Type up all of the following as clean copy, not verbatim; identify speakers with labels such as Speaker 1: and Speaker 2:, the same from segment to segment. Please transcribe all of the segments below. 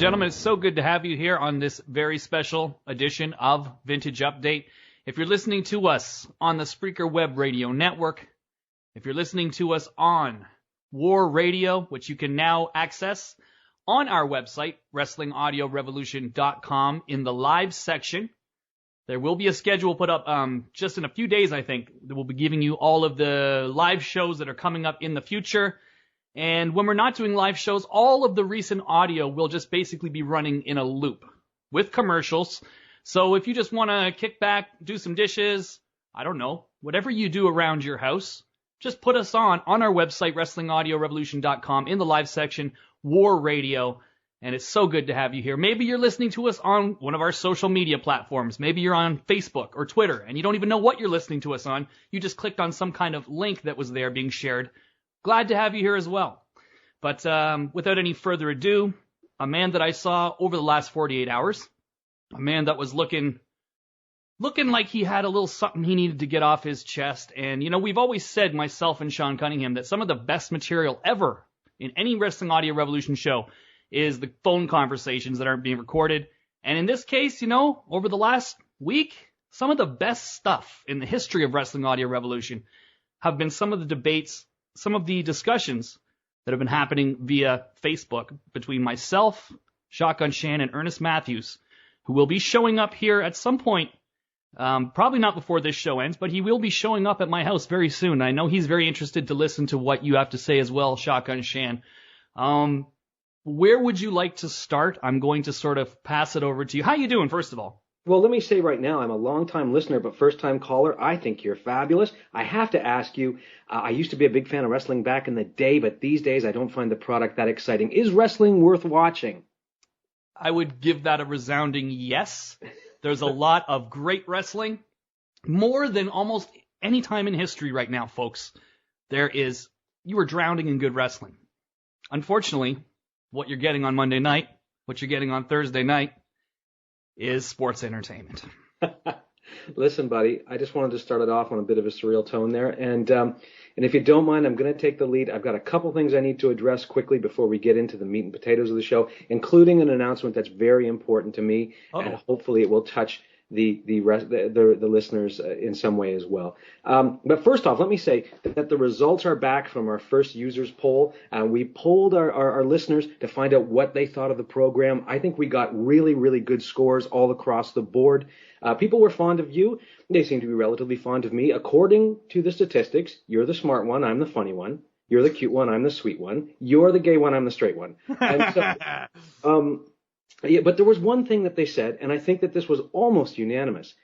Speaker 1: gentlemen, it's so good to have you here on this very special edition of Vintage Update. If you're listening to us on the Spreaker Web Radio Network, if you're listening to us on War Radio, which you can now access on our website, WrestlingAudioRevolution.com, in the live section, there will be a schedule put up just in a few days, I think, that will be giving you all of the live shows that are coming up in the future. And when we're not doing live shows, all of the recent audio will just basically be running in a loop with commercials. So if you just want to kick back, do some dishes, I don't know, whatever you do around your house, just put us on our website, WrestlingAudioRevolution.com, in the live section, War Radio. And it's so good to have you here. Maybe you're listening to us on one of our social media platforms. Maybe you're on Facebook or Twitter, and you don't even know what you're listening to us on. You just clicked on some kind of link that was there being shared. Glad to have you here as well. But without any further ado, a man that I saw over the last 48 hours, a man that was looking like he had a little something he needed to get off his chest. And, you know, we've always said, myself and Sean Cunningham, that some of the best material ever in any Wrestling Audio Revolution show is the phone conversations that aren't being recorded. And in this case, you know, over the last week, some of the best stuff in the history of Wrestling Audio Revolution have been some of the debates, some of the discussions that have been happening via Facebook between myself, Shotgun Shan, and Ernest Matthews, who will be showing up here at some point, probably not before this show ends, but he will be showing up at my house very soon. I know he's very interested to listen to what you have to say as well, Shotgun Shan. Where would you like to start? I'm going to sort of pass it over to you. How you doing, first of all?
Speaker 2: Well, let me say right now, I'm a long-time listener, but first-time caller. I think you're fabulous. I have to ask you, I used to be a big fan of wrestling back in the day, but these days I don't find the product that exciting. Is wrestling worth watching?
Speaker 1: I would give that a resounding yes. There's a lot of great wrestling, more than almost any time in history right now, folks. You are drowning in good wrestling. Unfortunately, what you're getting on Monday night, what you're getting on Thursday night, is sports entertainment.
Speaker 2: Listen, buddy, I just wanted to start it off on a bit of a surreal tone there. And if you don't mind, I'm going to take the lead. I've got a couple things I need to address quickly before we get into the meat and potatoes of the show, including an announcement that's very important to me. Uh-oh. And hopefully it will touch the listeners in some way as well. But first off, let me say that the results are back from our first users poll. We polled our listeners to find out what they thought of the program. I think we got really, really good scores all across the board. People were fond of you. They seem to be relatively fond of me. According to the statistics, you're the smart one, I'm the funny one. You're the cute one, I'm the sweet one. You're the gay one, I'm the straight one. And so, yeah, but there was one thing that they said, and I think that this was almost unanimous,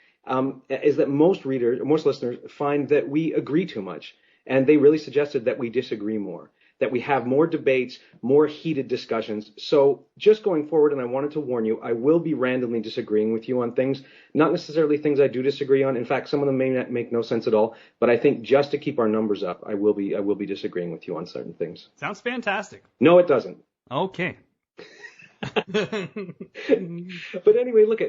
Speaker 2: is that most listeners find that we agree too much. And they really suggested that we disagree more, that we have more debates, more heated discussions. So just going forward, and I wanted to warn you, I will be randomly disagreeing with you on things, not necessarily things I do disagree on. In fact, some of them may not make no sense at all. But I think just to keep our numbers up, I will be disagreeing with you on certain things.
Speaker 1: Sounds fantastic.
Speaker 2: No, it doesn't.
Speaker 1: Okay.
Speaker 2: But anyway, look,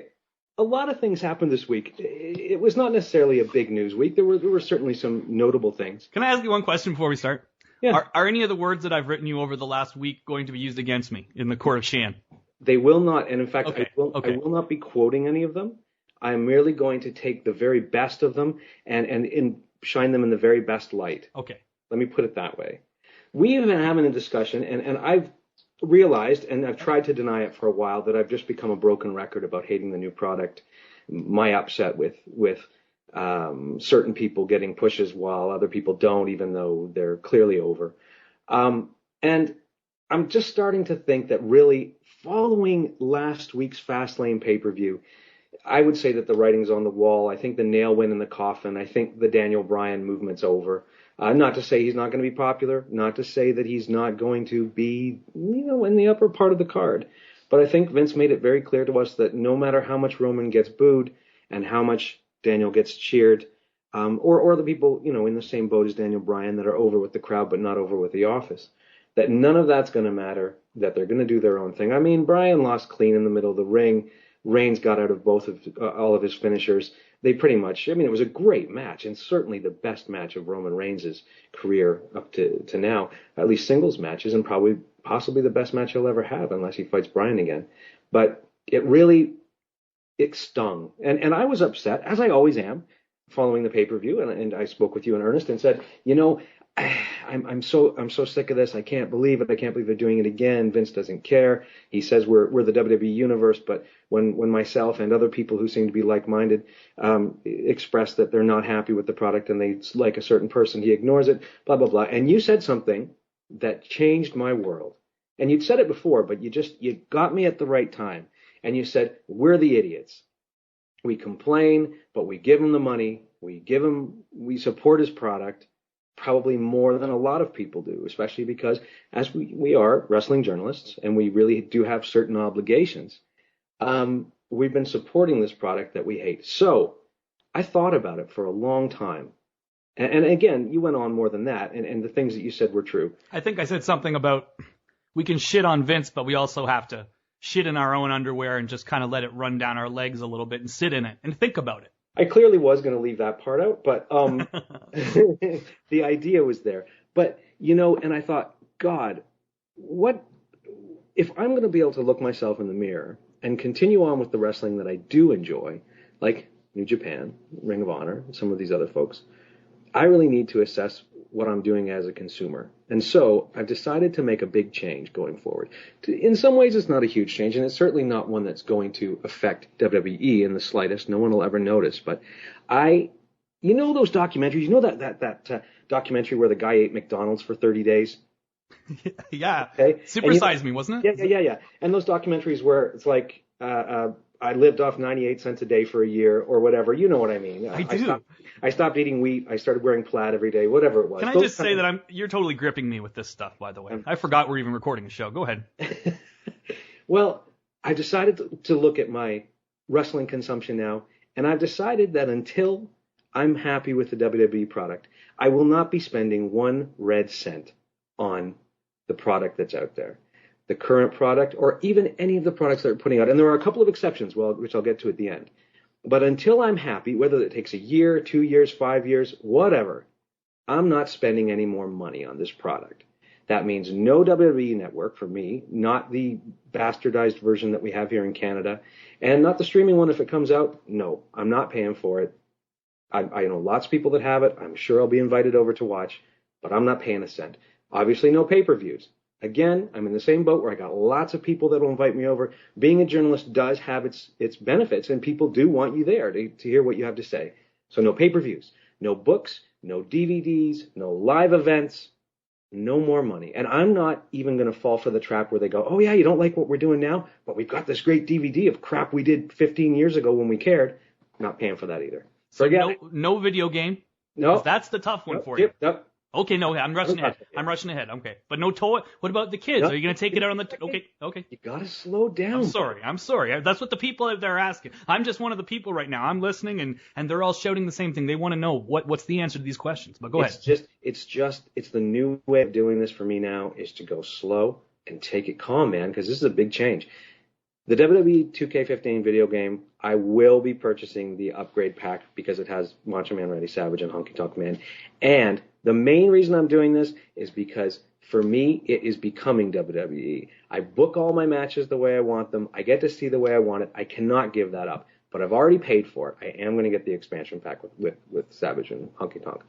Speaker 2: a lot of things happened this week. It was not necessarily a big news week. There were certainly some notable things.
Speaker 1: Can I ask you one question before we start?
Speaker 2: Yeah.
Speaker 1: Are any of the words that I've written you over the last week going to be used against me in the court of Shan?
Speaker 2: They will not, and in fact,
Speaker 1: Okay.
Speaker 2: I will not be quoting any of them. I'm merely going to take the very best of them and shine them in the very best light.
Speaker 1: Okay.
Speaker 2: Let me put it that way. We have been having a discussion, and I've realized, and I've tried to deny it for a while, that I've just become a broken record about hating the new product. My upset with certain people getting pushes while other people don't, even though they're clearly over. And I'm just starting to think that really, following last week's Fastlane pay-per-view, I would say that the writing's on the wall. I think the nail went in the coffin. I think the Daniel Bryan movement's over. Not to say he's not going to be popular, not to say that he's not going to be, in the upper part of the card. But I think Vince made it very clear to us that no matter how much Roman gets booed and how much Daniel gets cheered, or the people, in the same boat as Daniel Bryan that are over with the crowd but not over with the office, that none of that's going to matter, that they're going to do their own thing. I mean, Bryan lost clean in the middle of the ring. Reigns got out of all of his finishers. They pretty much, it was a great match, and certainly the best match of Roman Reigns' career up to now, at least singles matches, and probably possibly the best match he'll ever have unless he fights Bryan again. But it stung. And I was upset, as I always am, following the pay-per-view. And I spoke with you in earnest and said, I'm so sick of this. I can't believe it. I can't believe they're doing it again. Vince doesn't care. He says we're the WWE universe, but when myself and other people who seem to be like-minded express that they're not happy with the product and they like a certain person, he ignores it, blah, blah, blah. And you said something that changed my world. And you'd said it before, but you got me at the right time. And you said, we're the idiots. We complain, but we give him the money. We support his product. Probably more than a lot of people do, especially because as we are wrestling journalists and we really do have certain obligations, we've been supporting this product that we hate. So I thought about it for a long time. And again, you went on more than that, and the things that you said were true.
Speaker 1: I think I said something about we can shit on Vince, but we also have to shit in our own underwear and just kind of let it run down our legs a little bit and sit in it and think about it.
Speaker 2: I clearly was going to leave that part out, but the idea was there. But, and I thought, God, what if I'm going to be able to look myself in the mirror and continue on with the wrestling that I do enjoy, like New Japan, Ring of Honor, and some of these other folks, I really need to assess what I'm doing as a consumer. And so I've decided to make a big change going forward. In some ways, it's not a huge change, and it's certainly not one that's going to affect WWE in the slightest. No one will ever notice. But those documentaries, that documentary where the guy ate McDonald's for 30 days?
Speaker 1: Yeah.
Speaker 2: Okay?
Speaker 1: Super Size Me, wasn't
Speaker 2: it? Yeah. And those documentaries where it's like, I lived off 98 cents a day for a year or whatever. You know what I mean.
Speaker 1: I do.
Speaker 2: I stopped eating wheat. I started wearing plaid every day, whatever it was.
Speaker 1: Can I just say that you're totally gripping me with this stuff, by the way. I forgot we're even recording a show. Go ahead.
Speaker 2: Well, I decided to look at my wrestling consumption now, and I've decided that until I'm happy with the WWE product, I will not be spending 1 red cent on the product that's out there. The current product, or even any of the products that are putting out. And there are a couple of exceptions, which I'll get to at the end. But until I'm happy, whether it takes a year, 2 years, 5 years, whatever, I'm not spending any more money on this product. That means no WWE network for me, not the bastardized version that we have here in Canada, and not the streaming one if it comes out. No, I'm not paying for it. I know lots of people that have it. I'm sure I'll be invited over to watch, but I'm not paying a cent. Obviously, no pay-per-views. Again, I'm in the same boat where I got lots of people that will invite me over. Being a journalist does have its benefits, and people do want you there to hear what you have to say. So no pay-per-views, no books, no DVDs, no live events, no more money. And I'm not even going to fall for the trap where they go, oh, yeah, you don't like what we're doing now, but we've got this great DVD of crap we did 15 years ago when we cared. I'm not paying for that either.
Speaker 1: So no video game?
Speaker 2: No.
Speaker 1: That's the tough one for you.
Speaker 2: Nope.
Speaker 1: Okay, no, I'm rushing ahead. Okay. But no toy. What about the kids?
Speaker 2: No.
Speaker 1: Are you going to take it out on the... Okay.
Speaker 2: You got to slow down.
Speaker 1: I'm sorry. That's what the people out there are asking. I'm just one of the people right now. I'm listening, and they're all shouting the same thing. They want to know what's the answer to these questions. But go ahead.
Speaker 2: It's the new way of doing this for me now is to go slow and take it calm, man, because this is a big change. The WWE 2K15 video game, I will be purchasing the upgrade pack because it has Macho Man Randy Savage and Honky Tonk Man. And the main reason I'm doing this is because, for me, it is becoming WWE. I book all my matches the way I want them. I get to see the way I want it. I cannot give that up. But I've already paid for it. I am going to get the expansion pack with Savage and Honky Tonk.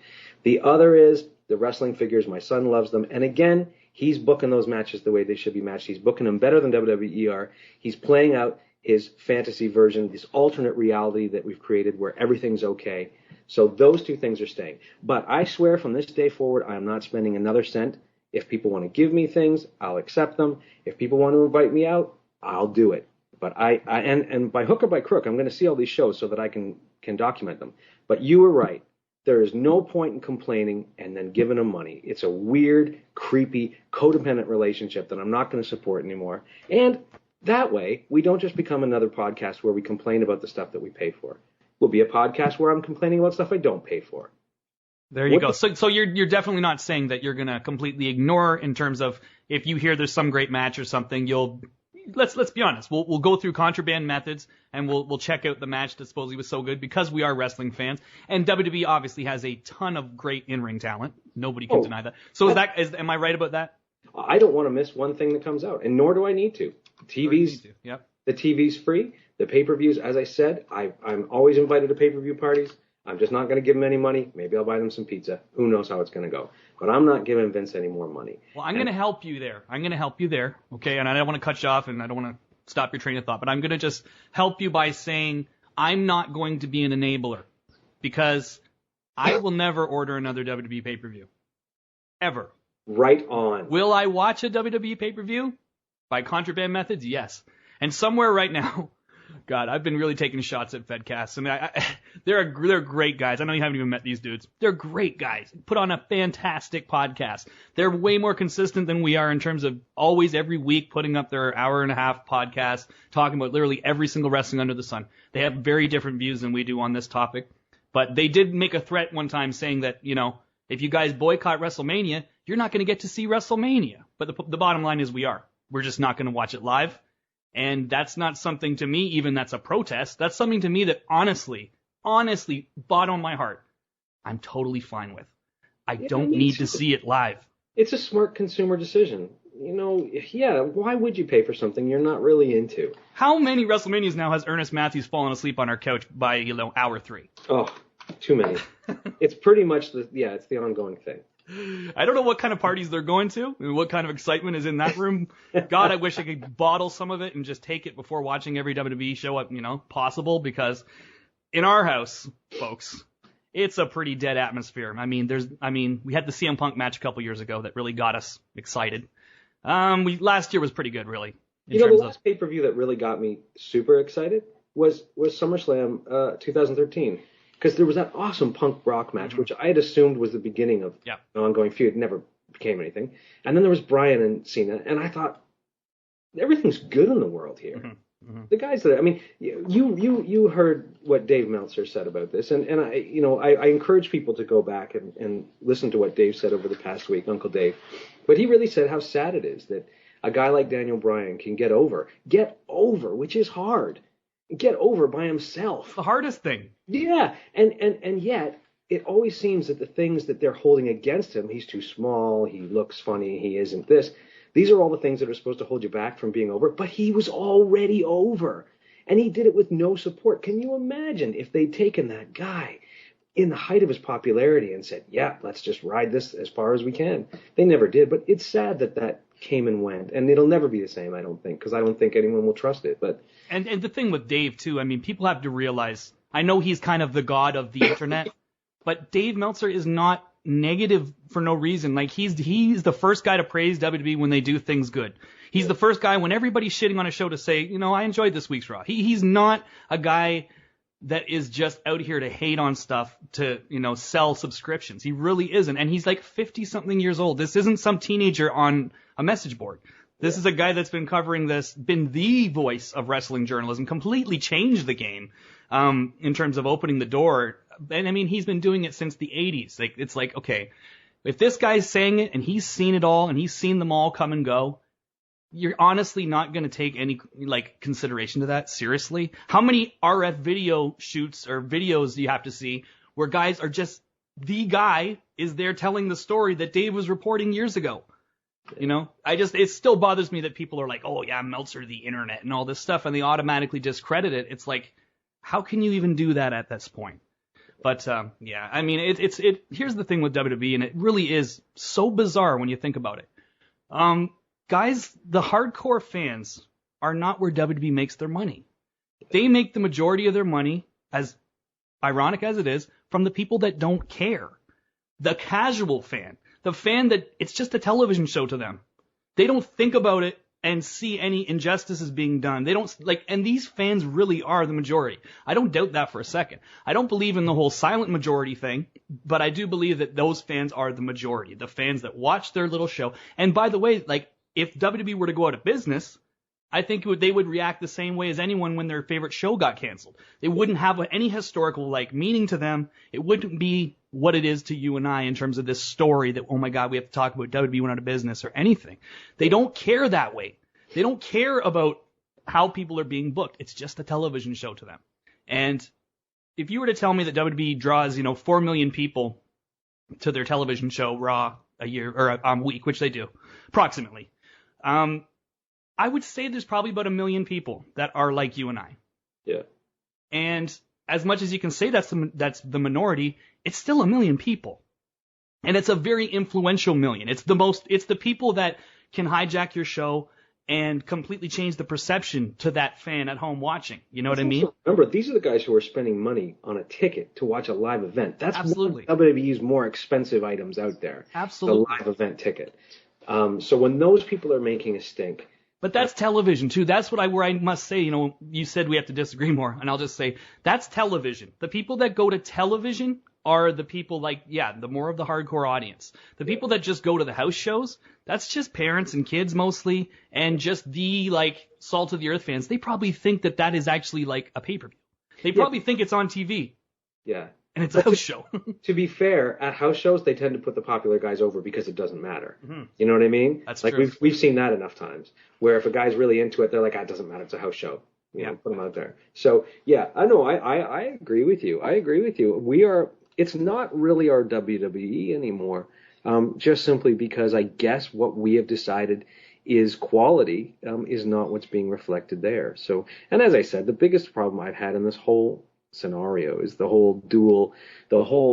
Speaker 2: The other is the wrestling figures. My son loves them. And again, he's booking those matches the way they should be matched. He's booking them better than WWE are. He's playing out his fantasy version, this alternate reality that we've created where everything's okay. So those two things are staying. But I swear from this day forward, I am not spending another cent. If people want to give me things, I'll accept them. If people want to invite me out, I'll do it. But and by hook or by crook, I'm going to see all these shows so that I can document them. But you were right. There is no point in complaining and then giving them money. It's a weird, creepy, codependent relationship that I'm not going to support anymore. And that way, we don't just become another podcast where we complain about the stuff that we pay for. We'll be a podcast where I'm complaining about stuff I don't pay for.
Speaker 1: There you go. So you're definitely not saying that you're going to completely ignore in terms of if you hear there's some great match or something, you'll let's be honest. We'll go through contraband methods and we'll check out the match that supposedly was so good because we are wrestling fans. And WWE obviously has a ton of great in-ring talent. Nobody can deny that. So am I right about that?
Speaker 2: I don't want to miss one thing that comes out, and nor do I need to.
Speaker 1: Yep.
Speaker 2: The TV's free. The pay-per-views, as I said, I'm always invited to pay-per-view parties. I'm just not going to give them any money. Maybe I'll buy them some pizza. Who knows how it's going to go. But I'm not giving Vince any more money.
Speaker 1: Well, I'm going to help you there. Okay? And I don't want to cut you off, and I don't want to stop your train of thought, but I'm going to just help you by saying I'm not going to be an enabler, because I will never order another WWE pay-per-view. Ever.
Speaker 2: Right on.
Speaker 1: Will I watch a WWE pay-per-view? By contraband methods? Yes. And somewhere right now, God, I've been really taking shots at Fedcast. I mean, they're great guys. I know you haven't even met these dudes. They're great guys. Put on a fantastic podcast. They're way more consistent than we are in terms of always every week putting up their hour-and-a-half podcast, talking about literally every single wrestling under the sun. They have very different views than we do on this topic. But they did make a threat one time saying that, if you guys boycott WrestleMania, you're not going to get to see WrestleMania. But the bottom line is we are. We're just not going to watch it live. And that's not something to me, even that's a protest. That's something to me that honestly, bottom of my heart, I'm totally fine with. I don't need to see it live.
Speaker 2: It's a smart consumer decision. Why would you pay for something you're not really into?
Speaker 1: How many WrestleManias now has Ernest Matthews fallen asleep on our couch by, hour 3?
Speaker 2: Oh, too many. It's pretty much it's the ongoing thing.
Speaker 1: I don't know what kind of parties they're going to and what kind of excitement is in that room. God, I wish I could bottle some of it and just take it before watching every WWE show up, possible, because in our house, folks, it's a pretty dead atmosphere. I mean, we had the CM Punk match a couple years ago that really got us excited. Last year was pretty good, really.
Speaker 2: The last pay-per-view that really got me super excited was SummerSlam 2013. Because there was that awesome Punk Brock match, which I had assumed was the beginning of an ongoing feud. It never became anything. And then there was Bryan and Cena, and I thought, everything's good in the world here. Mm-hmm. The guys you heard what Dave Meltzer said about this, and I encourage people to go back and listen to what Dave said over the past week, Uncle Dave. But he really said how sad it is that a guy like Daniel Bryan can get over, which is hard. Get over by himself.
Speaker 1: The hardest thing.
Speaker 2: Yeah, and yet it always seems that the things that they're holding against him, he's too small, he looks funny, he isn't this. These are all the things that are supposed to hold you back from being over, but he was already over. And he did it with no support. Can you imagine if they'd taken that guy in the height of his popularity and said, yeah, let's just ride this as far as we can? They never did, but it's sad that came and went, and it'll never be the same, I don't think, because I don't think anyone will trust it. But
Speaker 1: and the thing with Dave too, I mean, people have to realize, I know he's kind of the god of the internet, but Dave Meltzer is not negative for no reason. Like he's the first guy to praise WWE when they do things good. He's the first guy when everybody's shitting on a show to say, I enjoyed this week's Raw. He's not a guy that is just out here to hate on stuff to, sell subscriptions. He really isn't. And he's like 50-something years old. This isn't some teenager on a message board. This is a guy that's been covering this, been the voice of wrestling journalism, completely changed the game in terms of opening the door. And I mean, he's been doing it since the 80s. Like, it's like, okay, if this guy's saying it and he's seen it all and he's seen them all come and go, you're honestly not going to take any consideration to that seriously. How many RF video shoots or videos do you have to see where guys are just, the guy is there telling the story that Dave was reporting years ago? It still bothers me that people are like, oh yeah, Meltzer, the internet and all this stuff, and they automatically discredit it. It's like, how can you even do that at this point? But I mean, here's the thing with WWE, and it really is so bizarre when you think about it. Guys, the hardcore fans are not where WWE makes their money. They make the majority of their money, as ironic as it is, from the people that don't care. The casual fan. The fan that it's just a television show to them. They don't think about it and see any injustices being done. They don't and these fans really are the majority. I don't doubt that for a second. I don't believe in the whole silent majority thing, but I do believe that those fans are the majority. The fans that watch their little show. And by the way, if WWE were to go out of business, I think they would react the same way as anyone when their favorite show got canceled. They wouldn't have any historical meaning to them. It wouldn't be what it is to you and I in terms of this story that, oh my God, we have to talk about WWE went out of business or anything. They don't care that way. They don't care about how people are being booked. It's just a television show to them. And if you were to tell me that WWE draws, 4 million people to their television show, Raw, a year or a week, which they do approximately. I would say there's probably about 1 million people that are like you and I.
Speaker 2: Yeah.
Speaker 1: And as much as you can say that's the minority, it's still 1 million people. And it's a very influential million. It's the people that can hijack your show and completely change the perception to that fan at home watching. You know what I mean?
Speaker 2: Remember, these are the guys who are spending money on a ticket to watch a live event. That's
Speaker 1: Absolutely.
Speaker 2: one of WWE's more expensive items out there.
Speaker 1: Absolutely.
Speaker 2: The live event ticket. So when those people are making a stink.
Speaker 1: But that's television too. That's where I must say, you said we have to disagree more, and I'll just say that's television. The people that go to television are the people the more of the hardcore audience. The people that just go to the house shows, that's just parents and kids mostly, and just the salt of the earth fans. They probably think that is actually a pay-per-view. They probably think it's on TV.
Speaker 2: Yeah.
Speaker 1: And it's a house show.
Speaker 2: To be fair, at house shows, they tend to put the popular guys over because it doesn't matter.
Speaker 1: Mm-hmm.
Speaker 2: You know what I mean?
Speaker 1: That's true.
Speaker 2: We've seen that enough times, where if a guy's really into it, they're like, it doesn't matter, it's a house show. You know, put them out there. So, yeah, I know, I agree with you. It's not really our WWE anymore, just simply because I guess what we have decided is quality is not what's being reflected there. So, and as I said, the biggest problem I've had in this whole scenario is the whole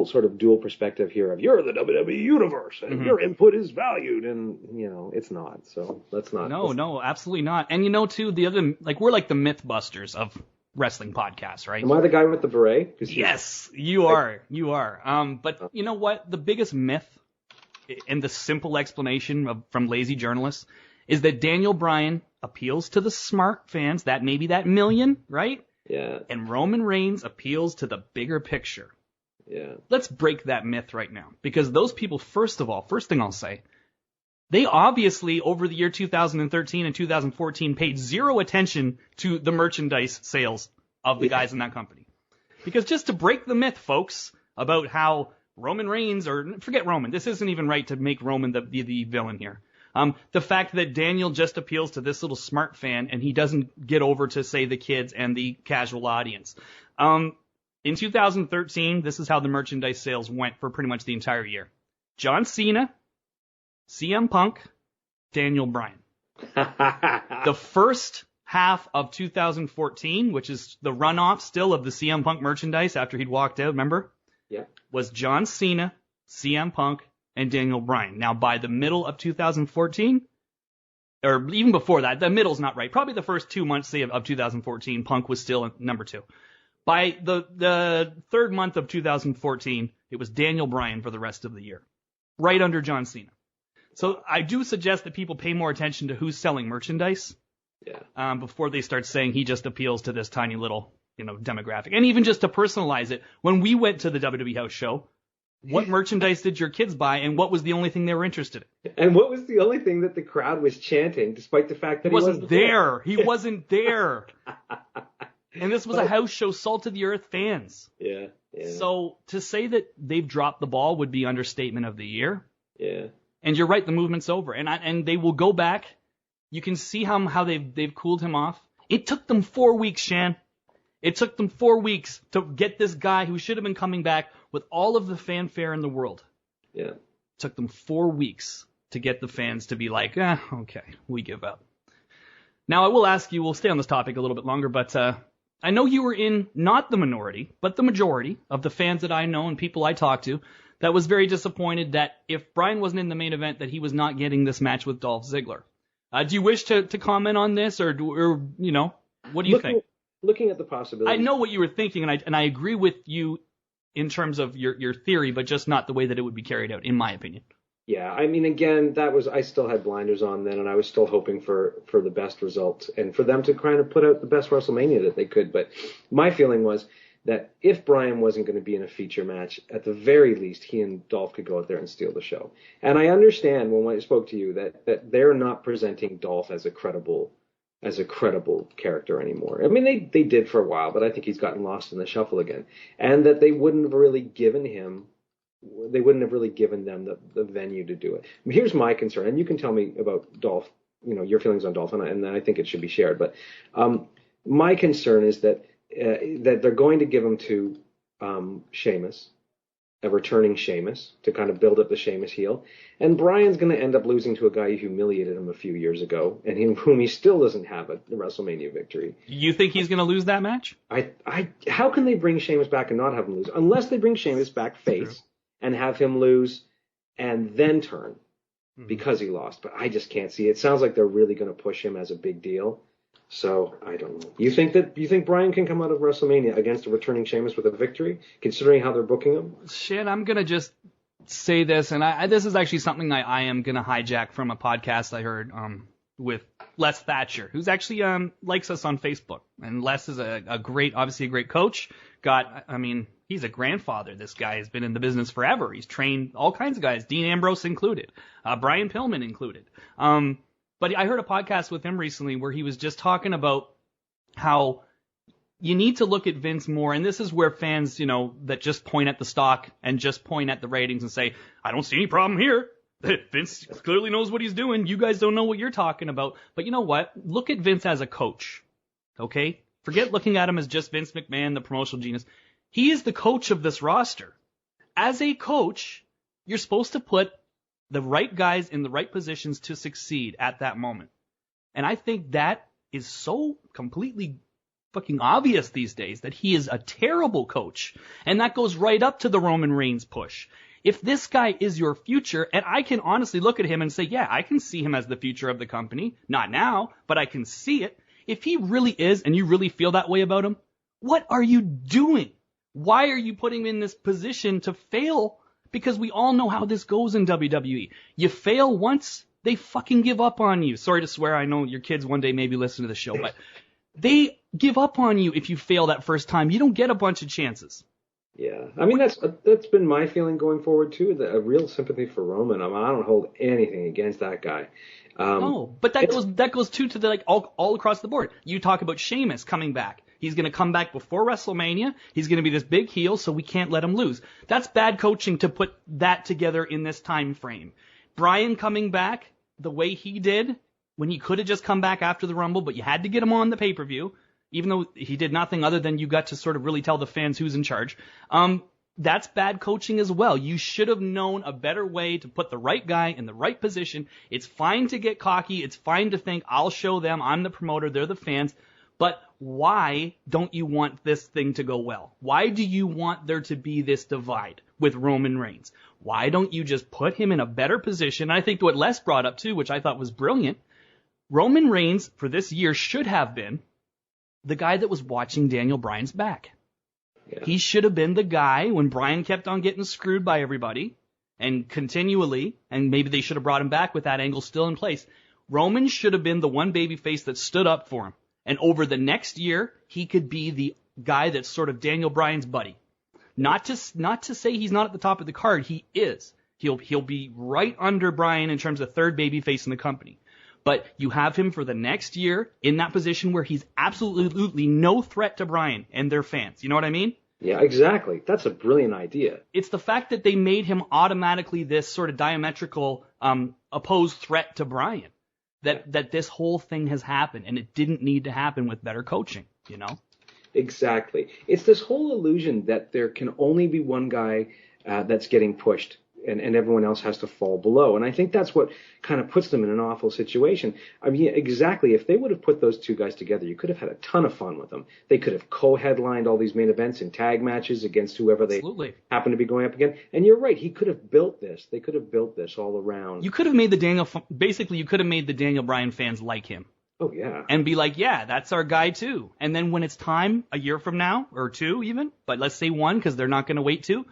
Speaker 2: sort of dual perspective here of you're the WWE universe and your input is valued, and it's not. So let's not.
Speaker 1: No, absolutely not. And too, the other we're like the Mythbusters of wrestling podcasts, right?
Speaker 2: Am I the guy with the beret?
Speaker 1: Yes, you are. But you know what? The biggest myth and the simple explanation from lazy journalists is that Daniel Bryan appeals to the smart fans, that maybe that million, right?
Speaker 2: Yeah.
Speaker 1: And Roman Reigns appeals to the bigger picture.
Speaker 2: Yeah.
Speaker 1: Let's break that myth right now. Because those people, first thing I'll say, they obviously, over the year 2013 and 2014, paid zero attention to the merchandise sales of the guys in that company. Because just to break the myth, folks, about how Roman Reigns, or forget Roman, this isn't even right to make Roman the villain here. The fact that Daniel just appeals to this little smart fan and he doesn't get over to, say, the kids and the casual audience. In 2013, this is how the merchandise sales went for pretty much the entire year. John Cena, CM Punk, Daniel Bryan. The first half of 2014, which is the runoff still of the CM Punk merchandise after he'd walked out, remember?
Speaker 2: Yeah.
Speaker 1: Was John Cena, CM Punk, and Daniel Bryan. Now, by the middle of 2014, or even before that, the middle's not right. Probably the first 2 months, say, of 2014, Punk was still number 2. By the third month of 2014, it was Daniel Bryan for the rest of the year, right under John Cena. So I do suggest that people pay more attention to who's selling merchandise before they start saying he just appeals to this tiny little demographic. And even just to personalize it, when we went to the WWE house show, what merchandise did your kids buy, and what was the only thing they were interested in?
Speaker 2: And what was the only thing that the crowd was chanting, despite the fact that he wasn't there?
Speaker 1: He wasn't there. And this was a house show, salt of the earth fans.
Speaker 2: Yeah.
Speaker 1: So to say that they've dropped the ball would be understatement of the year.
Speaker 2: Yeah.
Speaker 1: And you're right, the movement's over, and they will go back. You can see how they've cooled him off. It took them 4 weeks, Shan. It took them 4 weeks to get this guy who should have been coming back with all of the fanfare in the world.
Speaker 2: Yeah.
Speaker 1: It took them 4 weeks to get the fans to be like, okay, we give up. Now, I will ask you, we'll stay on this topic a little bit longer, but I know you were in not the minority, but the majority of the fans that I know and people I talk to that was very disappointed that if Bryan wasn't in the main event, that he was not getting this match with Dolph Ziggler. Do you wish to comment on this, or what do you think?
Speaker 2: Looking at the possibilities.
Speaker 1: I know what you were thinking, and I agree with you in terms of your theory, but just not the way that it would be carried out, in my opinion.
Speaker 2: Yeah, I mean, again, I still had blinders on then, and I was still hoping for the best result and for them to kind of put out the best WrestleMania that they could. But my feeling was that if Bryan wasn't going to be in a feature match, at the very least, he and Dolph could go out there and steal the show. And I understand when I spoke to you that they're not presenting Dolph as a credible character anymore. I mean, they did for a while, but I think he's gotten lost in the shuffle again. And that they wouldn't have really given them the venue to do it. I mean, here's my concern, and you can tell me about Dolph, your feelings on Dolph, and I think it should be shared. But my concern is that they're going to give him to Sheamus, a returning Sheamus to kind of build up the Sheamus heel. And Bryan's going to end up losing to a guy who humiliated him a few years ago, and whom he still doesn't have a WrestleMania victory.
Speaker 1: You think he's going to lose that match?
Speaker 2: How can they bring Sheamus back and not have him lose? Unless they bring Sheamus back face and have him lose and then turn because he lost. But I just can't see it. It sounds like they're really going to push him as a big deal. So I don't know. You think Bryan can come out of WrestleMania against a returning Sheamus with a victory, considering how they're booking him?
Speaker 1: Shit, I'm gonna just say this, and this is actually something I am gonna hijack from a podcast I heard with Les Thatcher, who's actually likes us on Facebook, and Les is obviously a great coach. He's a grandfather. This guy has been in the business forever. He's trained all kinds of guys, Dean Ambrose included, Brian Pillman included. But I heard a podcast with him recently where he was just talking about how you need to look at Vince more, and this is where fans, that just point at the stock and just point at the ratings and say, I don't see any problem here. Vince clearly knows what he's doing. You guys don't know what you're talking about. But you know what? Look at Vince as a coach, okay? Forget looking at him as just Vince McMahon, the promotional genius. He is the coach of this roster. As a coach, you're supposed to put the right guys in the right positions to succeed at that moment. And I think that is so completely fucking obvious these days that he is a terrible coach. And that goes right up to the Roman Reigns push. If this guy is your future, and I can honestly look at him and say, yeah, I can see him as the future of the company. Not now, but I can see it. If he really is, and you really feel that way about him, what are you doing? Why are you putting him in this position to fail? Because we all know how this goes in WWE. You fail once, they fucking give up on you. Sorry to swear, I know your kids one day maybe listen to the show, but they give up on you if you fail that first time. You don't get a bunch of chances.
Speaker 2: Yeah, that's been my feeling going forward too. A real sympathy for Roman. I don't hold anything against that guy.
Speaker 1: No, but that goes too to the all across the board. You talk about Sheamus coming back. He's going to come back before WrestleMania. He's going to be this big heel, so we can't let him lose. That's bad coaching to put that together in this time frame. Bryan coming back the way he did, when he could have just come back after the Rumble, but you had to get him on the pay-per-view, even though he did nothing other than you got to sort of really tell the fans who's in charge. That's bad coaching as well. You should have known a better way to put the right guy in the right position. It's fine to get cocky. It's fine to think, I'll show them, I'm the promoter, they're the fans. But why don't you want this thing to go well? Why do you want there to be this divide with Roman Reigns? Why don't you just put him in a better position? I think what Les brought up too, which I thought was brilliant, Roman Reigns for this year should have been the guy that was watching Daniel Bryan's back. Yeah. He should have been the guy when Bryan kept on getting screwed by everybody and continually, and maybe they should have brought him back with that angle still in place. Roman should have been the one babyface that stood up for him. And over the next year, he could be the guy that's sort of Daniel Bryan's buddy. Not to say he's not at the top of the card. He is. He'll be right under Bryan in terms of third babyface in the company. But you have him for the next year in that position where he's absolutely no threat to Bryan and their fans. You know what I mean?
Speaker 2: Yeah, exactly. That's a brilliant idea.
Speaker 1: It's the fact that they made him automatically this sort of diametrical opposed threat to Bryan. That this whole thing has happened, and it didn't need to happen with better coaching,
Speaker 2: Exactly. It's this whole illusion that there can only be one guy that's getting pushed, and everyone else has to fall below. And I think that's what kind of puts them in an awful situation. I mean, exactly. If they would have put those two guys together, you could have had a ton of fun with them. They could have co-headlined all these main events and tag matches against whoever they happen to be going up against. And you're right. He could have built this. They could have built this all around.
Speaker 1: You could have made you could have made the Daniel Bryan fans like him.
Speaker 2: Oh, yeah.
Speaker 1: And be like, yeah, that's our guy too. And then when it's time, a year from now, or two even, but let's say one because they're not going to wait two,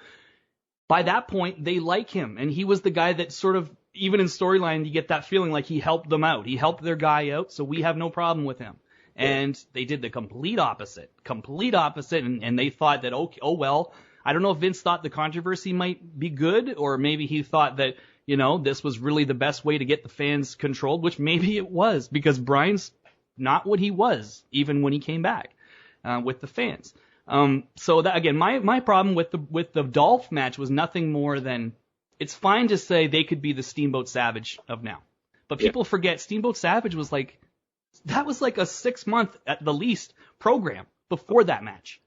Speaker 1: by that point, they like him. And he was the guy that sort of, even in storyline, you get that feeling like he helped them out. He helped their guy out, so we have no problem with him. And they did the complete opposite. And they thought that, oh, well, I don't know if Vince thought the controversy might be good, or maybe he thought that, this was really the best way to get the fans controlled, which maybe it was, because Bryan's not what he was, even when he came back with the fans. So that, again, my problem with the Dolph match was nothing more than, it's fine to say they could be the Steamboat Savage of now, but people forget Steamboat Savage was like a 6-month at the least program before that match.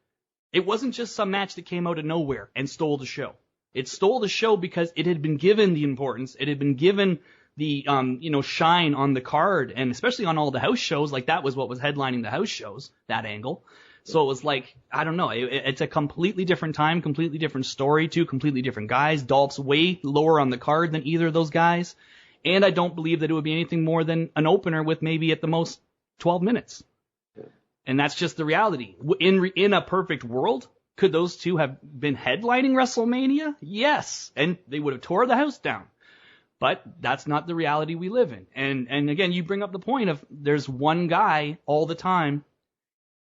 Speaker 1: It wasn't just some match that came out of nowhere and stole the show. It stole the show because it had been given the importance. It had been given the, shine on the card, and especially on all the house shows. Like, that was what was headlining the house shows, that angle. So it was like, I don't know, it's a completely different time, completely different story, two completely different guys. Dolph's way lower on the card than either of those guys. And I don't believe that it would be anything more than an opener with maybe at the most 12 minutes. And that's just the reality. In a perfect world, could those two have been headlining WrestleMania? Yes. And they would have tore the house down. But that's not the reality we live in. And again, you bring up the point of there's one guy all the time.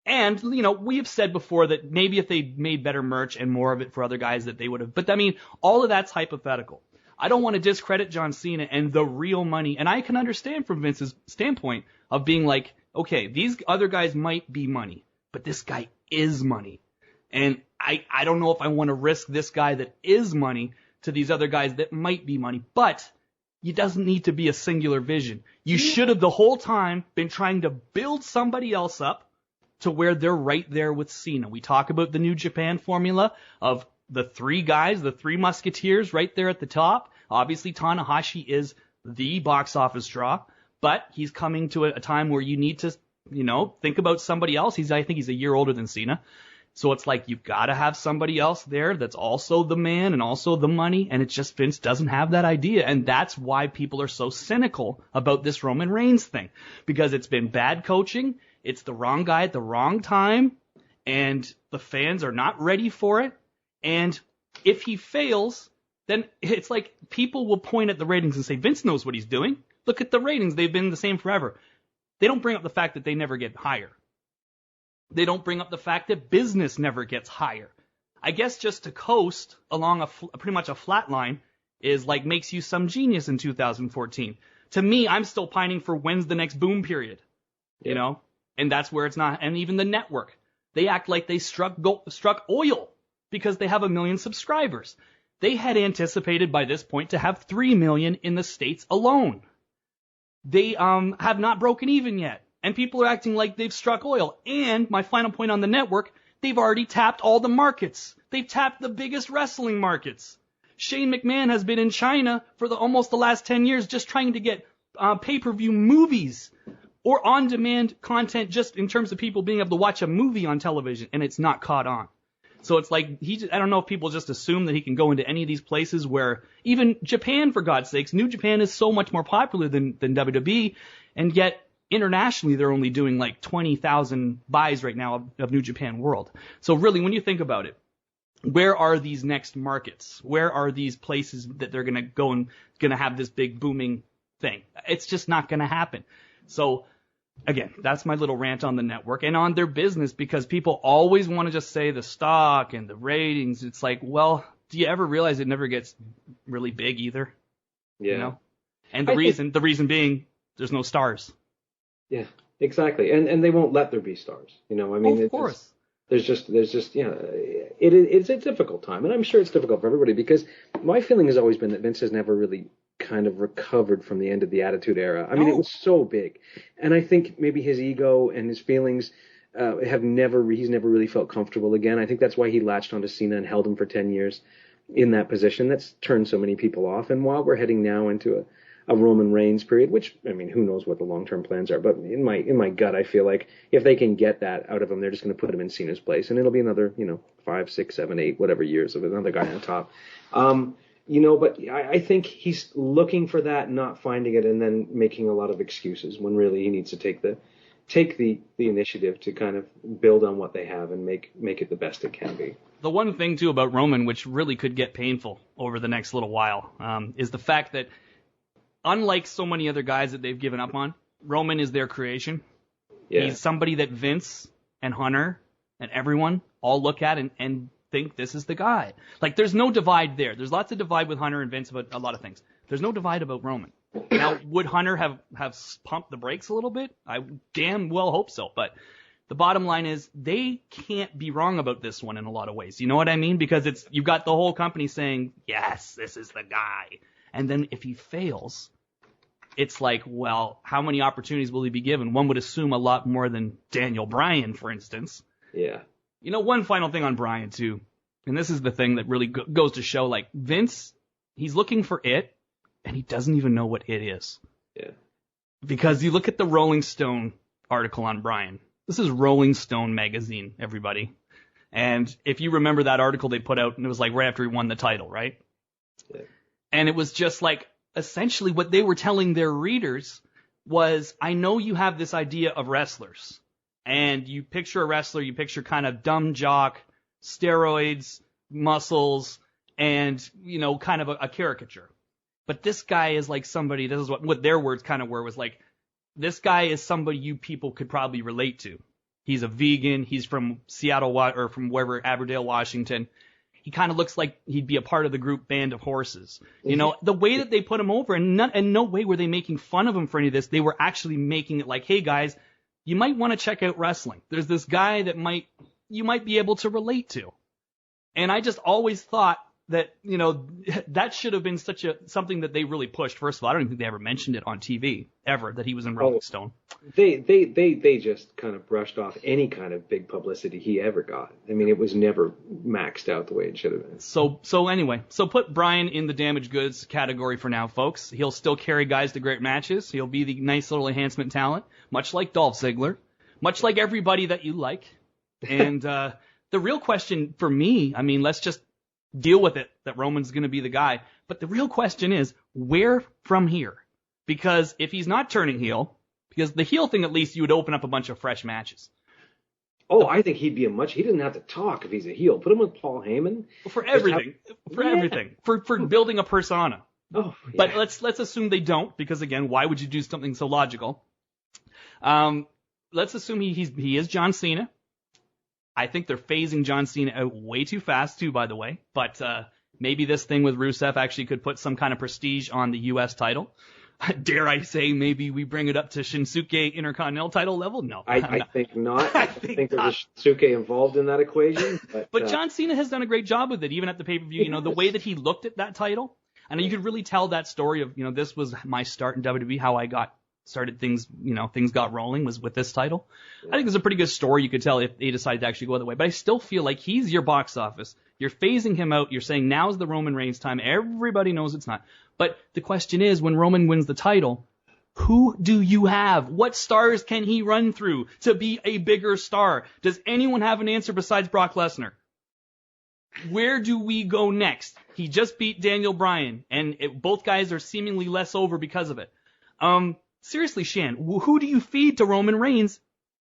Speaker 1: And, we have said before that maybe if they made better merch and more of it for other guys that they would have. But, I mean, all of that's hypothetical. I don't want to discredit John Cena and the real money. And I can understand from Vince's standpoint of being like, okay, these other guys might be money, but this guy is money. And I don't know if I want to risk this guy that is money to these other guys that might be money. But it doesn't need to be a singular vision. You should have the whole time been trying to build somebody else up to where they're right there with Cena. We talk about the New Japan formula of the three guys, the three musketeers right there at the top. Obviously, Tanahashi is the box office draw, but he's coming to a time where you need to, think about somebody else. I think he's a year older than Cena. So it's like you've got to have somebody else there that's also the man and also the money, and it's just Vince doesn't have that idea, and that's why people are so cynical about this Roman Reigns thing, because it's been bad coaching. It's the wrong guy at the wrong time, and the fans are not ready for it. And if he fails, then it's like people will point at the ratings and say, Vince knows what he's doing. Look at the ratings. They've been the same forever. They don't bring up the fact that they never get higher. They don't bring up the fact that business never gets higher. I guess just to coast along pretty much a flat line is like makes you some genius in 2014. To me, I'm still pining for when's the next boom period, And that's where it's not. And even the network, they act like they struck oil because they have 1 million subscribers. They had anticipated by this point to have 3 million in the States alone. They have not broken even yet. And people are acting like they've struck oil. And my final point on the network, they've already tapped all the markets. They've tapped the biggest wrestling markets. Shane McMahon has been in China for almost the last 10 years just trying to get pay-per-view movies or on-demand content just in terms of people being able to watch a movie on television, and it's not caught on. So it's like, I don't know if people just assume that he can go into any of these places where, even Japan, for God's sakes, New Japan is so much more popular than WWE, and yet internationally they're only doing like 20,000 buys right now of New Japan World. So really, when you think about it, where are these next markets? Where are these places that they're going to go and going to have this big booming thing? It's just not going to happen. So again, that's my little rant on the network and on their business, because people always want to just say the stock and the ratings. It's like, well, do you ever realize it never gets really big either?
Speaker 2: Yeah.
Speaker 1: And the reason being there's no stars.
Speaker 2: Yeah, exactly. And they won't let there be stars.
Speaker 1: Of course.
Speaker 2: There's just it's a difficult time, and I'm sure it's difficult for everybody, because my feeling has always been that Vince has never really kind of recovered from the end of the Attitude Era. I mean, it was so big, and I think maybe his ego and his feelings he's never really felt comfortable again. I think that's why he latched onto Cena and held him for 10 years in that position. That's turned so many people off. And while we're heading now into a Roman Reigns period, which, I mean, who knows what the long-term plans are, but in my gut, I feel like if they can get that out of him, they're just going to put him in Cena's place, and it'll be another, 5, 6, 7, 8, whatever years of another guy on top. But I think he's looking for that, not finding it, and then making a lot of excuses when really he needs to take the initiative to kind of build on what they have and make it the best it can be.
Speaker 1: The one thing, too, about Roman, which really could get painful over the next little while, is the fact that unlike so many other guys that they've given up on, Roman is their creation. Yeah. He's somebody that Vince and Hunter and everyone all look at and think this is the guy. Like, there's no divide there. There's lots of divide with Hunter and Vince about a lot of things. There's no divide about Roman. Now, would Hunter have pumped the brakes a little bit? I damn well hope so. But the bottom line is they can't be wrong about this one in a lot of ways. You know what I mean? Because you've got the whole company saying, yes, this is the guy. And then if he fails, it's like, well, how many opportunities will he be given? One would assume a lot more than Daniel Bryan, for instance.
Speaker 2: Yeah.
Speaker 1: One final thing on Bryan, too. And this is the thing that really goes to show, like, Vince, he's looking for it, and he doesn't even know what it is.
Speaker 2: Yeah.
Speaker 1: Because you look at the Rolling Stone article on Bryan. This is Rolling Stone magazine, everybody. And if you remember that article they put out, and it was like right after he won the title, right?
Speaker 2: Yeah.
Speaker 1: And it was just like, essentially what they were telling their readers was, I know you have this idea of wrestlers. And you picture a wrestler, you picture kind of dumb jock, steroids, muscles, and, you know, kind of a caricature. But this guy is like somebody, this is what their words kind of were, was like, this guy is somebody you people could probably relate to. He's a vegan. He's from Seattle, or from wherever, Aberdale, Washington. He kind of looks like he'd be a part of the group Band of Horses. You know, the way that they put him over, and in no way were they making fun of him for any of this. They were actually making it like, hey guys, you might want to check out wrestling. There's this guy that you might be able to relate to. And I just always thought that, you know, that should have been something that they really pushed. First of all, I don't even think they ever mentioned it on TV ever, that he was in Rolling Stone.
Speaker 2: They just kind of brushed off any kind of big publicity he ever got. I mean, it was never maxed out the way it should have been.
Speaker 1: So anyway, put Bryan in the damaged goods category for now, folks. He'll still carry guys to great matches. He'll be the nice little enhancement talent, much like Dolph Ziggler, much like everybody that you like. And the real question for me, I mean, let's just deal with it, that Roman's going to be the guy. But the real question is, where from here? Because if he's not turning heel, because the heel thing, at least you would open up a bunch of fresh matches.
Speaker 2: Oh, I think he'd be he doesn't have to talk if he's a heel. Put him with Paul Heyman.
Speaker 1: For everything. For building a persona.
Speaker 2: Oh, yeah.
Speaker 1: But let's assume they don't, because again, why would you do something so logical? Let's assume he is John Cena. I think they're phasing John Cena out way too fast, too, by the way. But maybe this thing with Rusev actually could put some kind of prestige on the U.S. title. Dare I say maybe we bring it up to Shinsuke Intercontinental title level? No.
Speaker 2: I think not. I think there's a Shinsuke involved in that equation.
Speaker 1: But John Cena has done a great job with it, even at the pay-per-view. You know, the way that he looked at that title. And you could really tell that story of, you know, this was my start in WWE, how I started things got rolling was with this title. Yeah. I think there's a pretty good story you could tell if they decide to actually go that way. But I still feel like he's your box office. You're phasing him out. You're saying now's the Roman Reigns time. Everybody knows it's not. But the question is, when Roman wins the title, who do you have? What stars can he run through to be a bigger star? Does anyone have an answer besides Brock Lesnar? Where do we go next? He just beat Daniel Bryan, and both guys are seemingly less over because of it. Seriously, Shan, who do you feed to Roman Reigns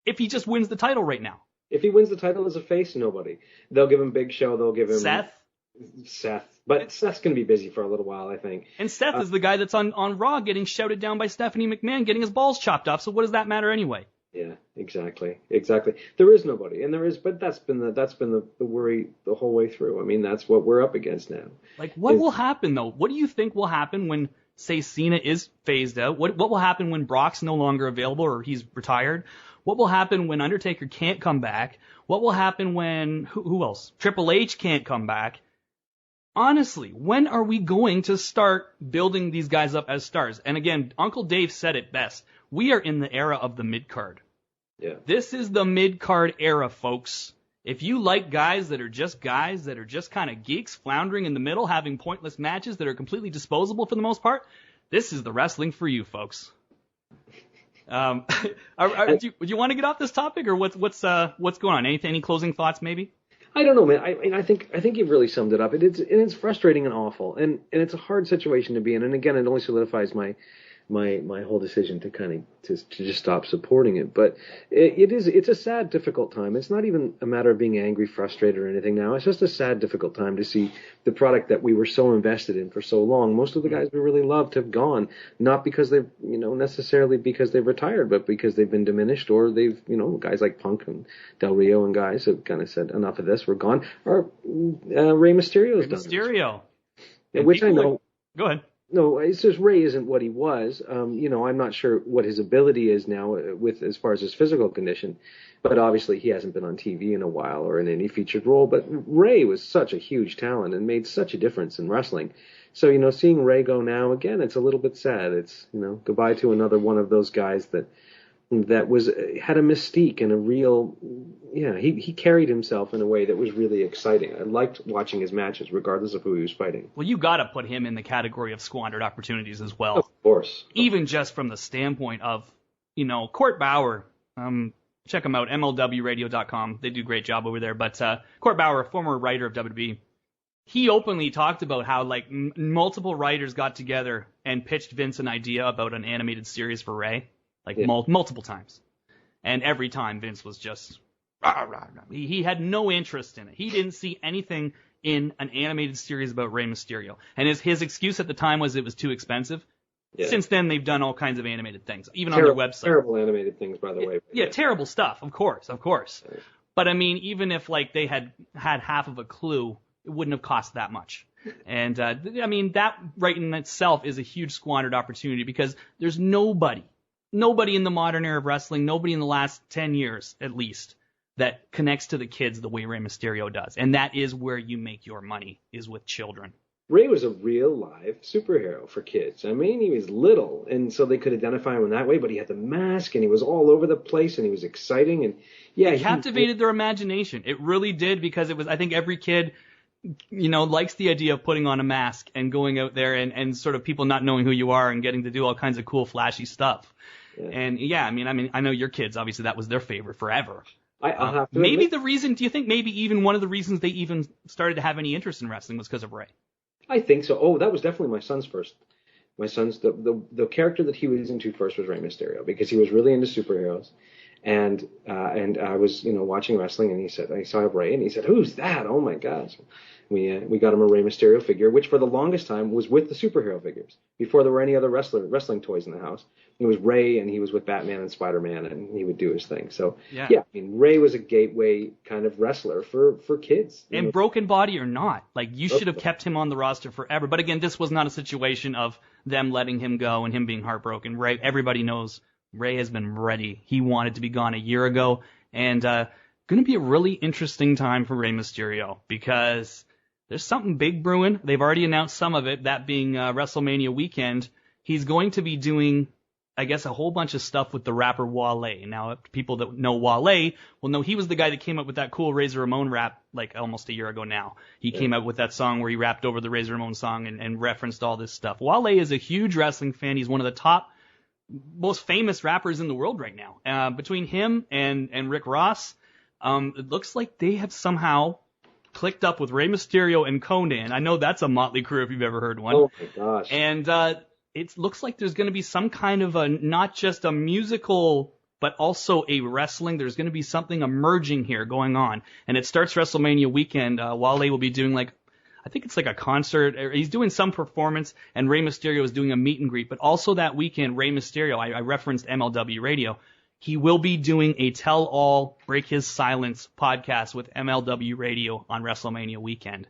Speaker 1: if he just wins the title right now?
Speaker 2: If he wins the title as a face, nobody. They'll give him Big Show. They'll give him Seth. But Seth's going to be busy for a little while, I think.
Speaker 1: And Seth is the guy that's on Raw getting shouted down by Stephanie McMahon, getting his balls chopped off. So what does that matter anyway?
Speaker 2: Yeah, exactly. There is nobody, but that's been the worry the whole way through. I mean, that's what we're up against now.
Speaker 1: Like, what will happen though? What do you think will happen when, say, Cena is phased out? What will happen when Brock's no longer available or he's retired? What will happen when Undertaker can't come back? What will happen when who else? Triple H can't come back? Honestly, when are we going to start building these guys up as stars? And again, Uncle Dave said it best. We are in the era of the mid-card.
Speaker 2: Yeah.
Speaker 1: This is the mid-card era, folks. If you like guys that are just kind of geeks, floundering in the middle, having pointless matches that are completely disposable for the most part, this is the wrestling for you, folks. Do you want to get off this topic, or what's going on? Any closing thoughts, maybe?
Speaker 2: I don't know, man. I think you've really summed it up. It's frustrating and awful, and it's a hard situation to be in. And again, it only solidifies my whole decision to kind of to just stop supporting it. But it's a sad, difficult time. It's not even a matter of being angry, frustrated, or anything now. It's just a sad, difficult time to see the product that we were so invested in for so long. Most of the guys we really loved have gone, not because they've, necessarily because they've retired, but because they've been diminished, or they've, guys like Punk and Del Rio and guys have kind of said enough of this, we're gone. Or Rey Mysterio's done.
Speaker 1: Mysterio.
Speaker 2: Which I know.
Speaker 1: Go ahead.
Speaker 2: No, it's just Ray isn't what he was. I'm not sure what his ability is now with as far as his physical condition, but obviously he hasn't been on TV in a while or in any featured role. But Ray was such a huge talent and made such a difference in wrestling. So, seeing Ray go now, again, it's a little bit sad. It's, goodbye to another one of those guys that that had a mystique and a real, yeah, he carried himself in a way that was really exciting. I liked watching his matches, regardless of who he was fighting.
Speaker 1: Well, you got to put him in the category of squandered opportunities as well.
Speaker 2: Of course.
Speaker 1: Even just from the standpoint of, Court Bauer. Check them out, MLWradio.com. They do a great job over there. But Court Bauer, a former writer of WWE, he openly talked about how multiple writers got together and pitched Vince an idea about an animated series for Ray, multiple times, and every time Vince was just rah, rah, rah. He had no interest in it. He didn't see anything in an animated series about Rey Mysterio, and his excuse at the time was it was too expensive. Yeah. Since then, they've done all kinds of animated things, even on their website.
Speaker 2: Terrible animated things, by the way.
Speaker 1: Yeah, terrible stuff, of course. Right. But I mean, even if they had half of a clue, it wouldn't have cost that much. And I mean, that right in itself is a huge squandered opportunity because there's nobody in the modern era of wrestling, nobody in the last 10 years at least, that connects to the kids the way Rey Mysterio does. And that is where you make your money, is with children.
Speaker 2: Ray was a real live superhero for kids. I mean, he was little, and so they could identify him in that way, but he had the mask, and he was all over the place, and he was exciting, and yeah.
Speaker 1: It captivated their imagination. It really did, because I think every kid, likes the idea of putting on a mask and going out there and sort of people not knowing who you are and getting to do all kinds of cool, flashy stuff. Yeah. And yeah, I mean, I know your kids, obviously that was their favorite forever.
Speaker 2: I'll have to
Speaker 1: maybe
Speaker 2: admit,
Speaker 1: the reason, do you think maybe even one of the reasons they even started to have any interest in wrestling was because of Ray?
Speaker 2: I think so. Oh, that was definitely my son's first. My son's the character that he was into first was Rey Mysterio, because he was really into superheroes, and I was watching wrestling, and he said, I saw Ray, and he said, who's that? Oh my gosh. We got him a Rey Mysterio figure, which for the longest time was with the superhero figures. Before there were any other wrestling toys in the house, it was Ray, and he was with Batman and Spider-Man, and he would do his thing. So yeah, I mean, Ray was a gateway kind of wrestler for kids.
Speaker 1: And broken body or not, you should have kept him on the roster forever. But again, this was not a situation of them letting him go and him being heartbroken. Ray, everybody knows Ray has been ready. He wanted to be gone a year ago, and going to be a really interesting time for Rey Mysterio, because there's something big brewing. They've already announced some of it, that being WrestleMania weekend. He's going to be doing, I guess, a whole bunch of stuff with the rapper Wale. Now, people that know Wale will know he was the guy that came up with that cool Razor Ramon rap almost a year ago now. He came out with that song where he rapped over the Razor Ramon song and referenced all this stuff. Wale is a huge wrestling fan. He's one of the top, most famous rappers in the world right now. Between him and Rick Ross, it looks like they have somehow clicked up with Rey Mysterio and Conan. I know that's a motley crew if you've ever heard one.
Speaker 2: Oh my gosh.
Speaker 1: And it looks like there's going to be some kind of not just a musical, but also a wrestling. There's going to be something emerging here going on. And it starts WrestleMania weekend. Wale will be doing I think it's a concert. He's doing some performance, and Rey Mysterio is doing a meet and greet. But also that weekend, Rey Mysterio, I referenced MLW Radio, he will be doing a tell-all, break his silence podcast with MLW Radio on WrestleMania weekend.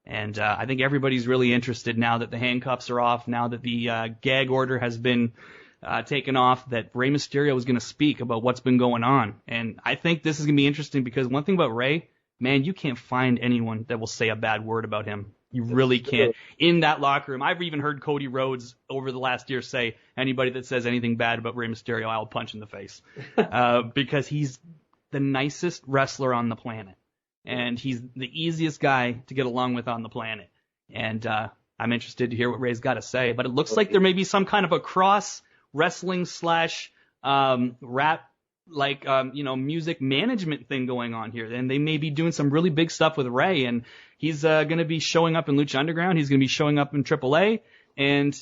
Speaker 1: And I think everybody's really interested now that the handcuffs are off, now that the gag order has been taken off, that Rey Mysterio is going to speak about what's been going on. And I think this is going to be interesting, because one thing about Rey, man, you can't find anyone that will say a bad word about him. You really can't. In that locker room, I've even heard Cody Rhodes over the last year say, anybody that says anything bad about Rey Mysterio, I'll punch in the face. Because he's the nicest wrestler on the planet. And he's the easiest guy to get along with on the planet. And I'm interested to hear what Ray's got to say. But it looks like there may be some kind of a cross wrestling / rap, music management thing going on here. And they may be doing some really big stuff with Ray. And he's going to be showing up in Lucha Underground. He's going to be showing up in AAA. And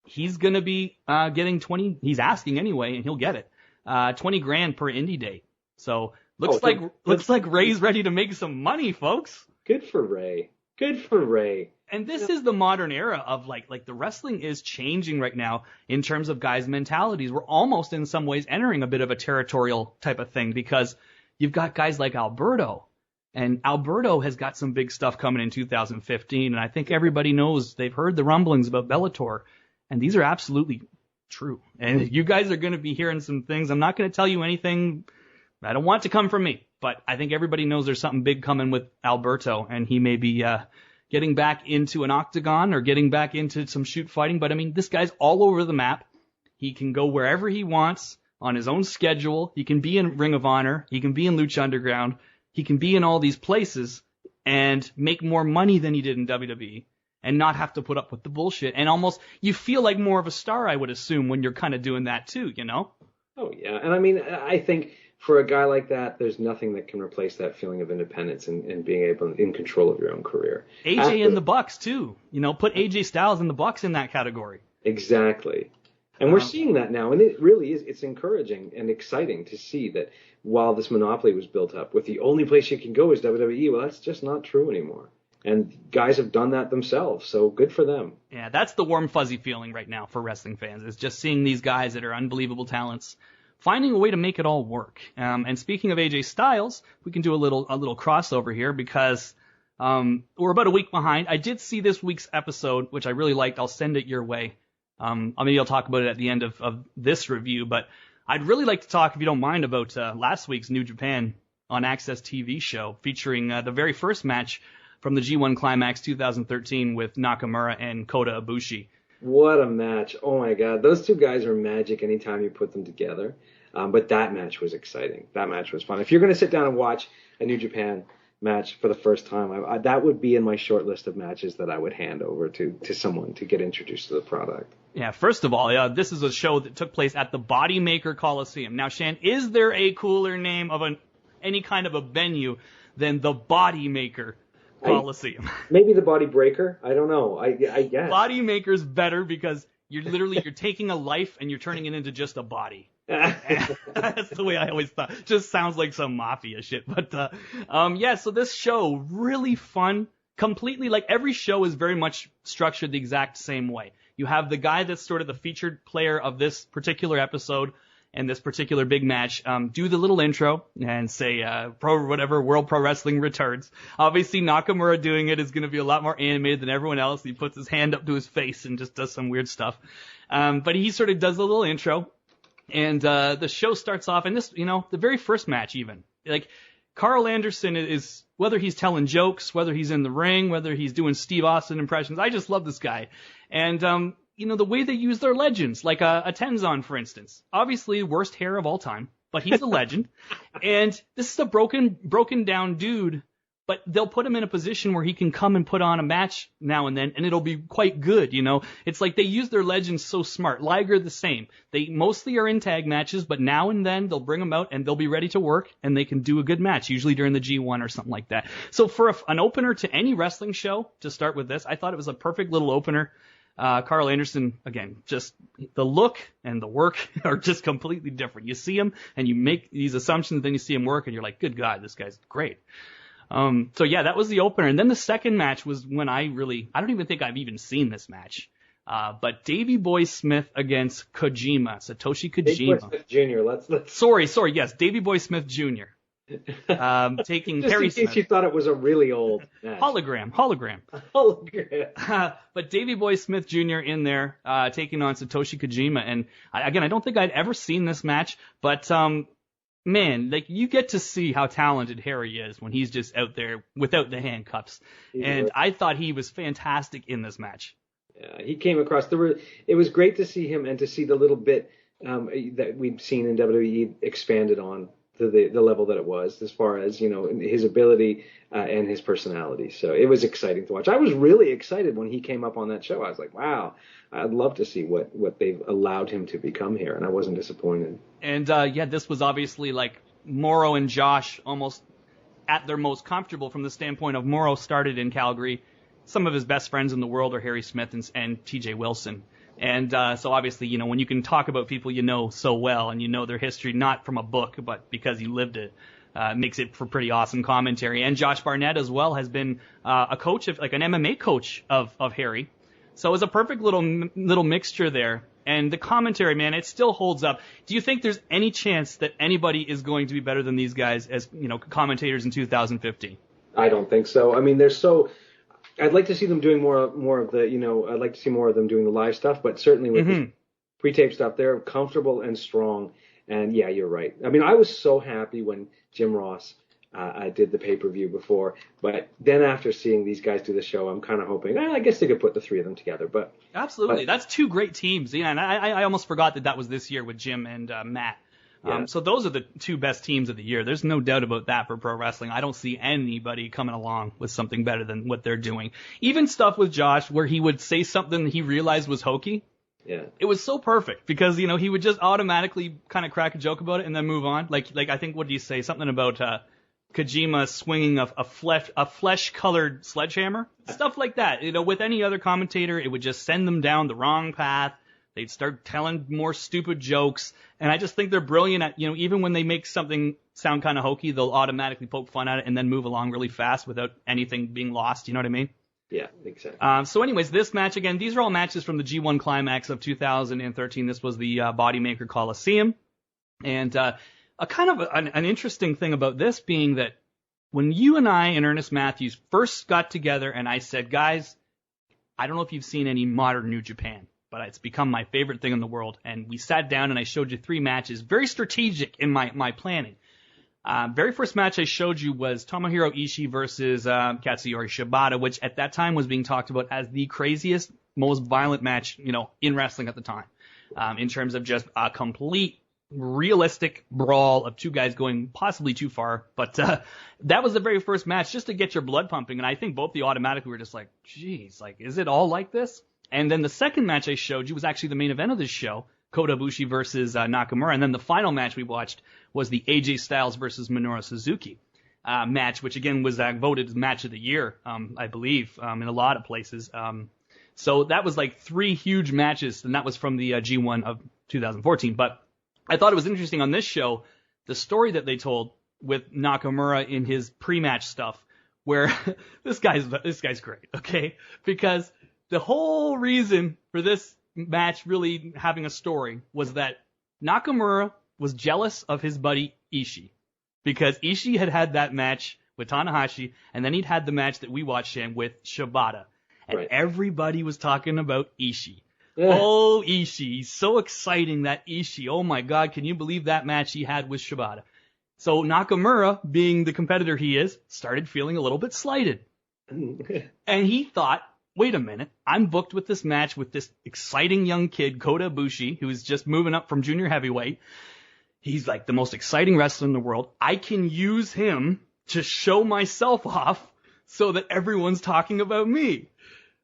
Speaker 1: he's going to be getting 20. He's asking anyway, and he'll get it. $20,000 per indie date. So looks like Ray's ready to make some money, folks.
Speaker 2: Good for Ray. Good for Ray.
Speaker 1: And this is the modern era of the wrestling is changing right now in terms of guys' mentalities. We're almost in some ways entering a bit of a territorial type of thing, because you've got guys like Alberto, and Alberto has got some big stuff coming in 2015. And I think everybody knows, they've heard the rumblings about Bellator, and these are absolutely true. And you guys are going to be hearing some things. I'm not going to tell you anything. I don't want it to come from me, but I think everybody knows there's something big coming with Alberto, and he may be getting back into an octagon or getting back into some shoot fighting. But I mean, this guy's all over the map. He can go wherever he wants. on his own schedule. He can be in Ring of Honor. He can be in Lucha Underground. He can be in all these places and make more money than he did in WWE and not have to put up with the bullshit. And almost, you feel like more of a star, I would assume, when you're kind of doing that too, you know?
Speaker 2: Oh, yeah. And I mean, I think for a guy like that, there's nothing that can replace that feeling of independence and being able in control of your own career.
Speaker 1: AJ in the Bucks too. You know, put AJ Styles in the Bucks in that category.
Speaker 2: Exactly. And we're seeing that now, and it really is. It's encouraging and exciting to see that while this monopoly was built up, with the only place you can go is WWE, well, that's just not true anymore. And guys have done that themselves, so good for them.
Speaker 1: Yeah, that's the warm, fuzzy feeling right now for wrestling fans, is just seeing these guys that are unbelievable talents finding a way to make it all work. And speaking of AJ Styles, we can do a little crossover here because we're about a week behind. I did see this week's episode, which I really liked. I'll send it your way. Maybe I'll talk about it at the end of this review, but I'd really like to talk, if you don't mind, about last week's New Japan on Access TV show featuring the very first match from the G1 Climax 2013 with Nakamura and Kota Ibushi.
Speaker 2: What a match. Oh, my God. Those two guys are magic anytime you put them together. But that match was exciting. That match was fun. If you're going to sit down and watch a New Japan match for the first time, that would be in my short list of matches that I would hand over to someone to get introduced to the product.
Speaker 1: Yeah, first of all, this is a show that took place at the Bodymaker Coliseum. Now, Shan, is there a cooler name of any kind of a venue than the Bodymaker Coliseum?
Speaker 2: Maybe the Body Breaker. I don't know. I guess.
Speaker 1: Bodymaker's better because you're taking a life and you're turning it into just a body. That's the way I always thought. Just sounds like some mafia shit. But so this show, really fun. Completely, like every show is very much structured the exact same way. You have the guy that's sort of the featured player of this particular episode and this particular big match, do the little intro and say, World Pro Wrestling returns. Obviously, Nakamura doing it is going to be a lot more animated than everyone else. He puts his hand up to his face and just does some weird stuff. But he sort of does a little intro. And the show starts off, and this, the very first match even, like, Carl Anderson is, whether he's telling jokes, whether he's in the ring, whether he's doing Steve Austin impressions, I just love this guy. And, the way they use their legends, like a Tenzon, for instance. Obviously, worst hair of all time, but he's a legend. And this is a broken down dude, but they'll put him in a position where he can come and put on a match now and then, and it'll be quite good, It's like they use their legends so smart. Liger, the same. They mostly are in tag matches, but now and then they'll bring them out and they'll be ready to work, and they can do a good match, usually during the G1 or something like that. So for an opener to any wrestling show, to start with this, I thought it was a perfect little opener. Carl Anderson, again, just the look and the work are just completely different. You see him and you make these assumptions, then you see him work and you're like, good God, this guy's great. That was the opener. And then the second match was when I don't even think I've even seen this match. But Davey Boy Smith against Satoshi Kojima.
Speaker 2: Davey Boy Smith Jr. Let's.
Speaker 1: Sorry, yes, Davey Boy Smith Jr. Taking
Speaker 2: Just
Speaker 1: Perry
Speaker 2: in case
Speaker 1: Smith.
Speaker 2: You thought it was a really old match.
Speaker 1: Hologram. But Davey Boy Smith Jr. in there, taking on Satoshi Kojima. And I don't think I'd ever seen this match, but, man, like, you get to see how talented Harry is when he's just out there without the handcuffs. And I thought he was fantastic in this match.
Speaker 2: Yeah, he came across it was great to see him and to see the little bit, that we've seen in WWE expanded on to the level that it was, as far as, his ability and his personality. So it was exciting to watch. I was really excited when he came up on that show. I was like, wow, I'd love to see what they've allowed him to become here, and I wasn't disappointed.
Speaker 1: And, this was obviously like Morrow and Josh almost at their most comfortable from the standpoint of Morrow started in Calgary. Some of his best friends in the world are Harry Smith and TJ Wilson. And so obviously, when you can talk about people you know so well and you know their history, not from a book, but because you lived it, makes it for pretty awesome commentary. And Josh Barnett as well has been a coach of, like, an MMA coach of Harry. So it was a perfect little mixture there. And the commentary, man, it still holds up. Do you think there's any chance that anybody is going to be better than these guys as, commentators in 2015?
Speaker 2: I don't think so. I mean, I'd like to see them doing more of the, I'd like to see more of them doing the live stuff, but certainly with the pre-tape stuff, they're comfortable and strong. And yeah, you're right. I mean, I was so happy when Jim Ross did the pay-per-view before, but then after seeing these guys do the show, I'm kind of hoping, I guess they could put the three of them together. But
Speaker 1: absolutely, that's two great teams. Yeah, and I almost forgot that was this year with Jim and Matt.
Speaker 2: Yeah.
Speaker 1: So those are the two best teams of the year. There's no doubt about that for pro wrestling. I don't see anybody coming along with something better than what they're doing. Even stuff with Josh where he would say something he realized was hokey.
Speaker 2: Yeah.
Speaker 1: It was so perfect because, he would just automatically kind of crack a joke about it and then move on. Like I think, what did he say? Something about Kojima swinging a flesh-colored sledgehammer. Stuff like that. With any other commentator, it would just send them down the wrong path. They'd start telling more stupid jokes. And I just think they're brilliant at, even when they make something sound kind of hokey, they'll automatically poke fun at it and then move along really fast without anything being lost. You know what I mean?
Speaker 2: Yeah, exactly.
Speaker 1: So anyways, this match, again, these are all matches from the G1 Climax of 2013. This was the Bodymaker Coliseum. And a kind of an interesting thing about this being that when you and I and Ernest Matthews first got together and I said, guys, I don't know if you've seen any modern New Japan, but it's become my favorite thing in the world. And we sat down and I showed you 3 matches, very strategic in my planning. Very first match I showed you was Tomohiro Ishii versus Katsuyori Shibata, which at that time was being talked about as the craziest, most violent match, in wrestling at the time, in terms of just a complete realistic brawl of 2 guys going possibly too far. But that was the very first match just to get your blood pumping. And I think both the automatically were just like, geez, like, is it all like this? And then the second match I showed you was actually the main event of this show, Kota Ibushi versus Nakamura. And then the final match we watched was the AJ Styles versus Minoru Suzuki match, which again was voted as match of the year, I believe, in a lot of places. So that was like 3 huge matches, and that was from the G1 of 2014. But I thought it was interesting on this show, the story that they told with Nakamura in his pre-match stuff, where this guy's great, okay? Because the whole reason for this match really having a story was that Nakamura was jealous of his buddy Ishii, because Ishii had that match with Tanahashi, and then he'd had the match that we watched, Shan, with Shibata, and everybody was talking about Ishii. Yeah. Oh, Ishii, so exciting, that Ishii. Oh my God, can you believe that match he had with Shibata? So Nakamura, being the competitor he is, started feeling a little bit slighted. And he thought, wait a minute, I'm booked with this match with this exciting young kid, Kota Ibushi, who's just moving up from junior heavyweight. He's like the most exciting wrestler in the world. I can use him to show myself off so that everyone's talking about me.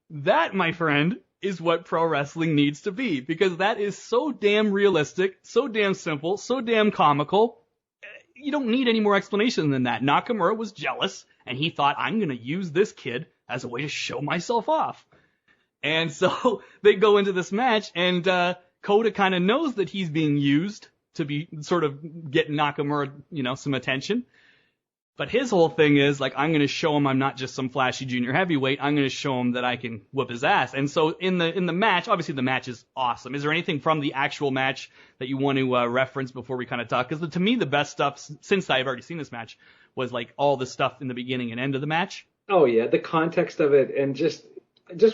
Speaker 1: That, my friend, is what pro wrestling needs to be, because that is so damn realistic, so damn simple, so damn comical. You don't need any more explanation than that. Nakamura was jealous, and he thought, I'm going to use this kid as a way to show myself off. And so they go into this match, and Kota kind of knows that he's being used to be sort of get Nakamura, some attention. But his whole thing is, like, I'm going to show him I'm not just some flashy junior heavyweight. I'm going to show him that I can whoop his ass. And so in the match, obviously the match is awesome. Is there anything from the actual match that you want to reference before we kind of talk? Because to me, the best stuff, since I've already seen this match, was like all the stuff in the beginning and end of the match.
Speaker 2: Oh yeah, the context of it, and just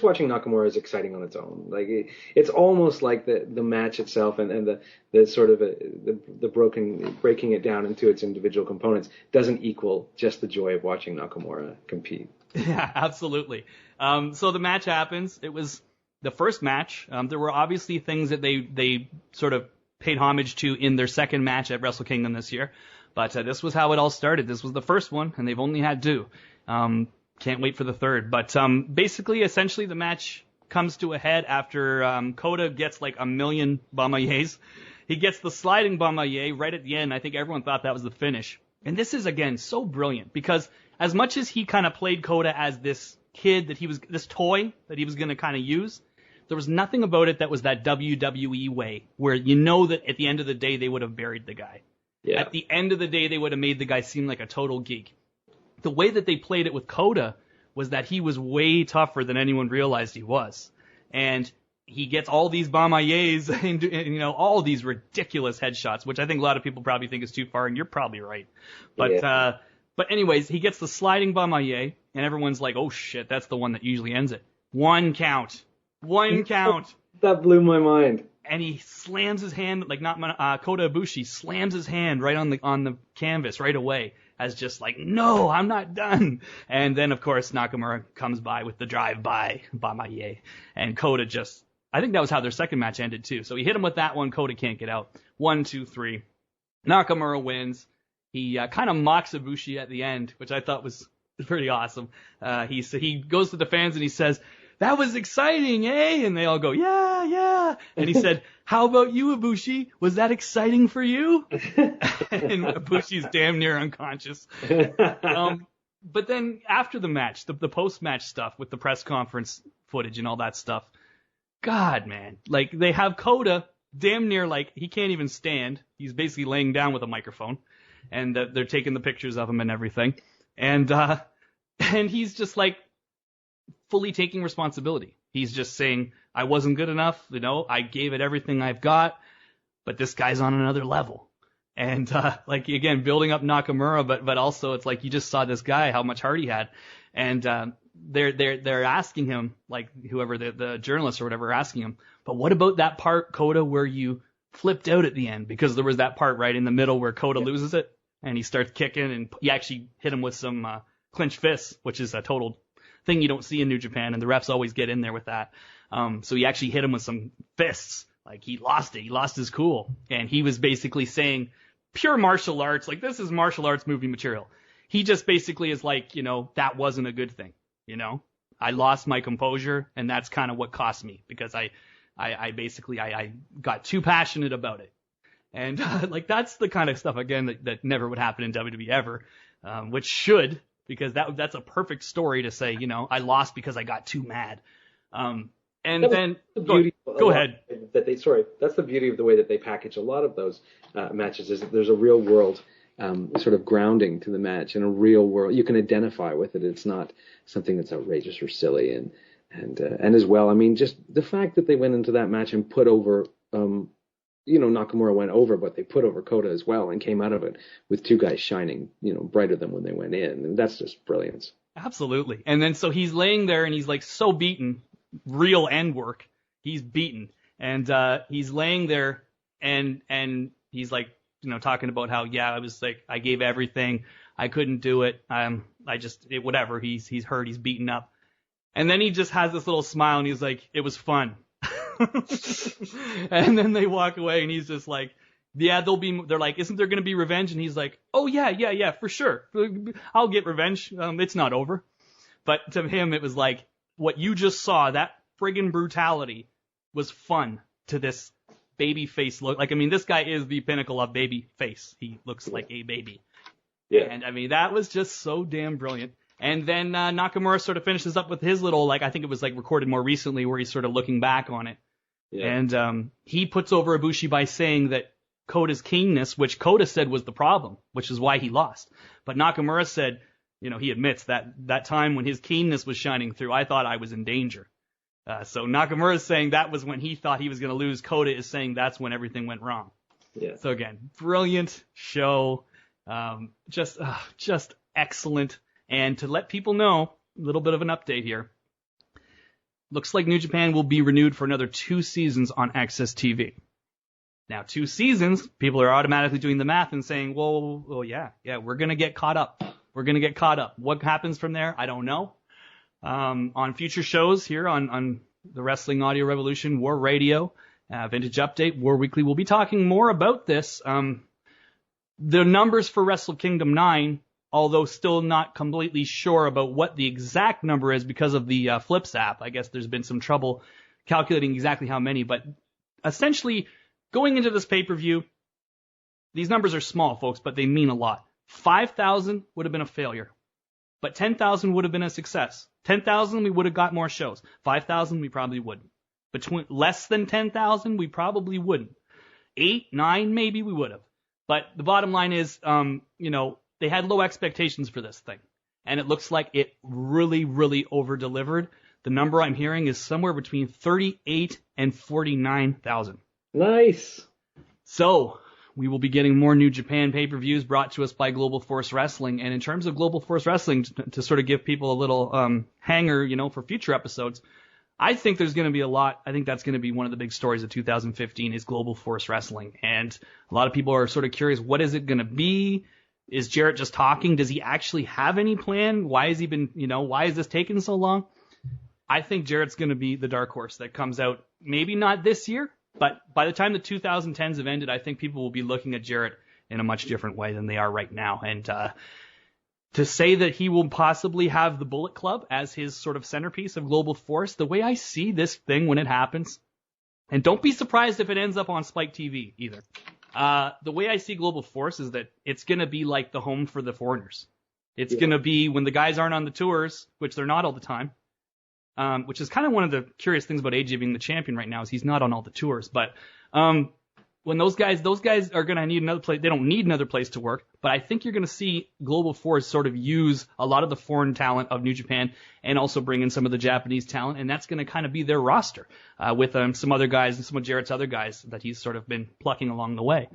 Speaker 2: watching Nakamura is exciting on its own. Like it's almost like the match itself and the sort of the breaking it down into its individual components doesn't equal just the joy of watching Nakamura compete.
Speaker 1: Yeah, absolutely. So the match happens. It was the first match. There were obviously things that they sort of paid homage to in their second match at Wrestle Kingdom this year. But this was how it all started. This was the first one, and they've only had 2. Can't wait for the third. But basically, essentially, the match comes to a head after Kota gets like 1 million Bama-Yes. He gets the sliding Bama-Ye right at the end. I think everyone thought that was the finish. And this is, again, so brilliant, because as much as he kind of played Kota as this kid that he was, this toy that he was going to kind of use, there was nothing about it that was that WWE way, where that at the end of the day, they would have buried the guy. Yeah. At the end of the day, they would have made the guy seem like a total geek. The way that they played it with Kota was that he was way tougher than anyone realized he was. And he gets all these Bama-Yes and all these ridiculous headshots, which I think a lot of people probably think is too far, and you're probably right. But but anyways, he gets the sliding Bama-Ye, and everyone's like, oh shit, that's the one that usually ends it. One count.
Speaker 2: That blew my mind.
Speaker 1: And he slams his hand, like Kota Ibushi slams his hand right on the canvas right away, as just like, no, I'm not done. And then, of course, Nakamura comes by with the drive-by Bama-Ye. And Kota I think that was how their second match ended, too. So he hit him with that one. Kota can't get out. 1, 2, 3. Nakamura wins. He kind of mocks Ibushi at the end, which I thought was pretty awesome. He goes to the fans and he says, "That was exciting, eh?" And they all go, "Yeah, yeah." And he said, "How about you, Ibushi? Was that exciting for you?" And Ibushi's damn near unconscious. But then after the match, the post-match stuff with the press conference footage and all that stuff, God, man, like they have Kota damn near like he can't even stand. He's basically laying down with a microphone, and they're taking the pictures of him and everything, and he's just like fully taking responsibility. He's just saying, "I wasn't good enough, I gave it everything I've got, but this guy's on another level." And like again, building up Nakamura, but also it's like you just saw this guy how much heart he had, and they're asking him, like whoever the journalists or whatever are asking him, but what about that part, Kota, where you flipped out at the end? Because there was that part right in the middle where Kota loses it and he starts kicking, and he actually hit him with some clinch fists, which is a total thing you don't see in New Japan, and the refs always get in there with that. So he actually hit him with some fists. Like he lost it. He lost his cool. And he was basically saying pure martial arts, like this is martial arts movie material. He just basically is like, that wasn't a good thing. I lost my composure, and that's kind of what cost me, because I basically got too passionate about it. And like that's the kind of stuff again that never would happen in WWE ever, which should, because that's a perfect story to say, I lost because I got too mad. And then go ahead.
Speaker 2: That's the beauty of the way that they package a lot of those matches, is that there's a real world sort of grounding to the match, and a real world you can identify with it. It's not something that's outrageous or silly, and as well, I mean, just the fact that they went into that match and put over, Nakamura went over, but they put over Kota as well, and came out of it with two guys shining, brighter than when they went in, and that's just brilliance.
Speaker 1: Absolutely. And then so he's laying there and he's like so beaten. Real end work. He's beaten, and he's laying there, and he's like, talking about how, I was like, I gave everything, I couldn't do it, whatever. He's hurt, he's beaten up, and then he just has this little smile, and he's like, it was fun. And then they walk away, and he's just like, they're like, isn't there gonna be revenge? And he's like, oh yeah, for sure, I'll get revenge. It's not over. But to him, it was like, what you just saw, that friggin' brutality, was fun to this baby face look. Like, I mean, this guy is the pinnacle of baby face. He looks like a baby. Yeah. And I mean, that was just so damn brilliant. And then Nakamura sort of finishes up with his little, like, I think it was like recorded more recently, where he's sort of looking back on it. Yeah. And he puts over Ibushi by saying that Kota's keenness, which Kota said was the problem, which is why he lost. But Nakamura said, he admits that time when his keenness was shining through, I thought I was in danger. So Nakamura is saying that was when he thought he was going to lose. Kota is saying that's when everything went wrong. Yeah. So again, brilliant show. Just excellent. And to let people know, a little bit of an update here. Looks like New Japan will be renewed for another 2 seasons on Access TV. Now, 2 seasons, people are automatically doing the math and saying, well, yeah, we're going to get caught up. We're going to get caught up. What happens from there, I don't know. On future shows here on the Wrestling Audio Revolution, War Radio, Vintage Update, War Weekly, we'll be talking more about this. The numbers for Wrestle Kingdom 9, although still not completely sure about what the exact number is because of the Flips app. I guess there's been some trouble calculating exactly how many. But essentially, going into this pay-per-view, these numbers are small, folks, but they mean a lot. 5,000 would have been a failure, but 10,000 would have been a success. 10,000, we would have got more shows. 5,000, we probably wouldn't. Between less than 10,000, we probably wouldn't. 8, 9, maybe we would have. But the bottom line is, they had low expectations for this thing, and it looks like it really, really over-delivered. The number I'm hearing is somewhere between 38 and 49,000.
Speaker 2: Nice.
Speaker 1: So we will be getting more New Japan pay-per-views brought to us by Global Force Wrestling. And in terms of Global Force Wrestling, to sort of give people a little hanger, for future episodes, I think there's going to be a lot. I think that's going to be one of the big stories of 2015 is Global Force Wrestling. And a lot of people are sort of curious, what is it going to be? Is Jarrett just talking? Does he actually have any plan? Why has he been, why is this taking so long? I think Jarrett's going to be the dark horse that comes out, maybe not this year, but by the time the 2010s have ended, I think people will be looking at Jarrett in a much different way than they are right now. And to say that he will possibly have the Bullet Club as his sort of centerpiece of Global Force, the way I see this thing when it happens, and don't be surprised if it ends up on Spike TV either. The way I see Global Force is that it's going to be like the home for the foreigners. It's going to be when the guys aren't on the tours, which they're not all the time, which is kind of one of the curious things about AJ being the champion right now is he's not on all the tours. But when those guys are going to need another place. They don't need another place to work, but I think you're going to see Global Force sort of use a lot of the foreign talent of New Japan and also bring in some of the Japanese talent, and that's going to kind of be their roster with some other guys and some of Jarrett's other guys that he's sort of been plucking along the way.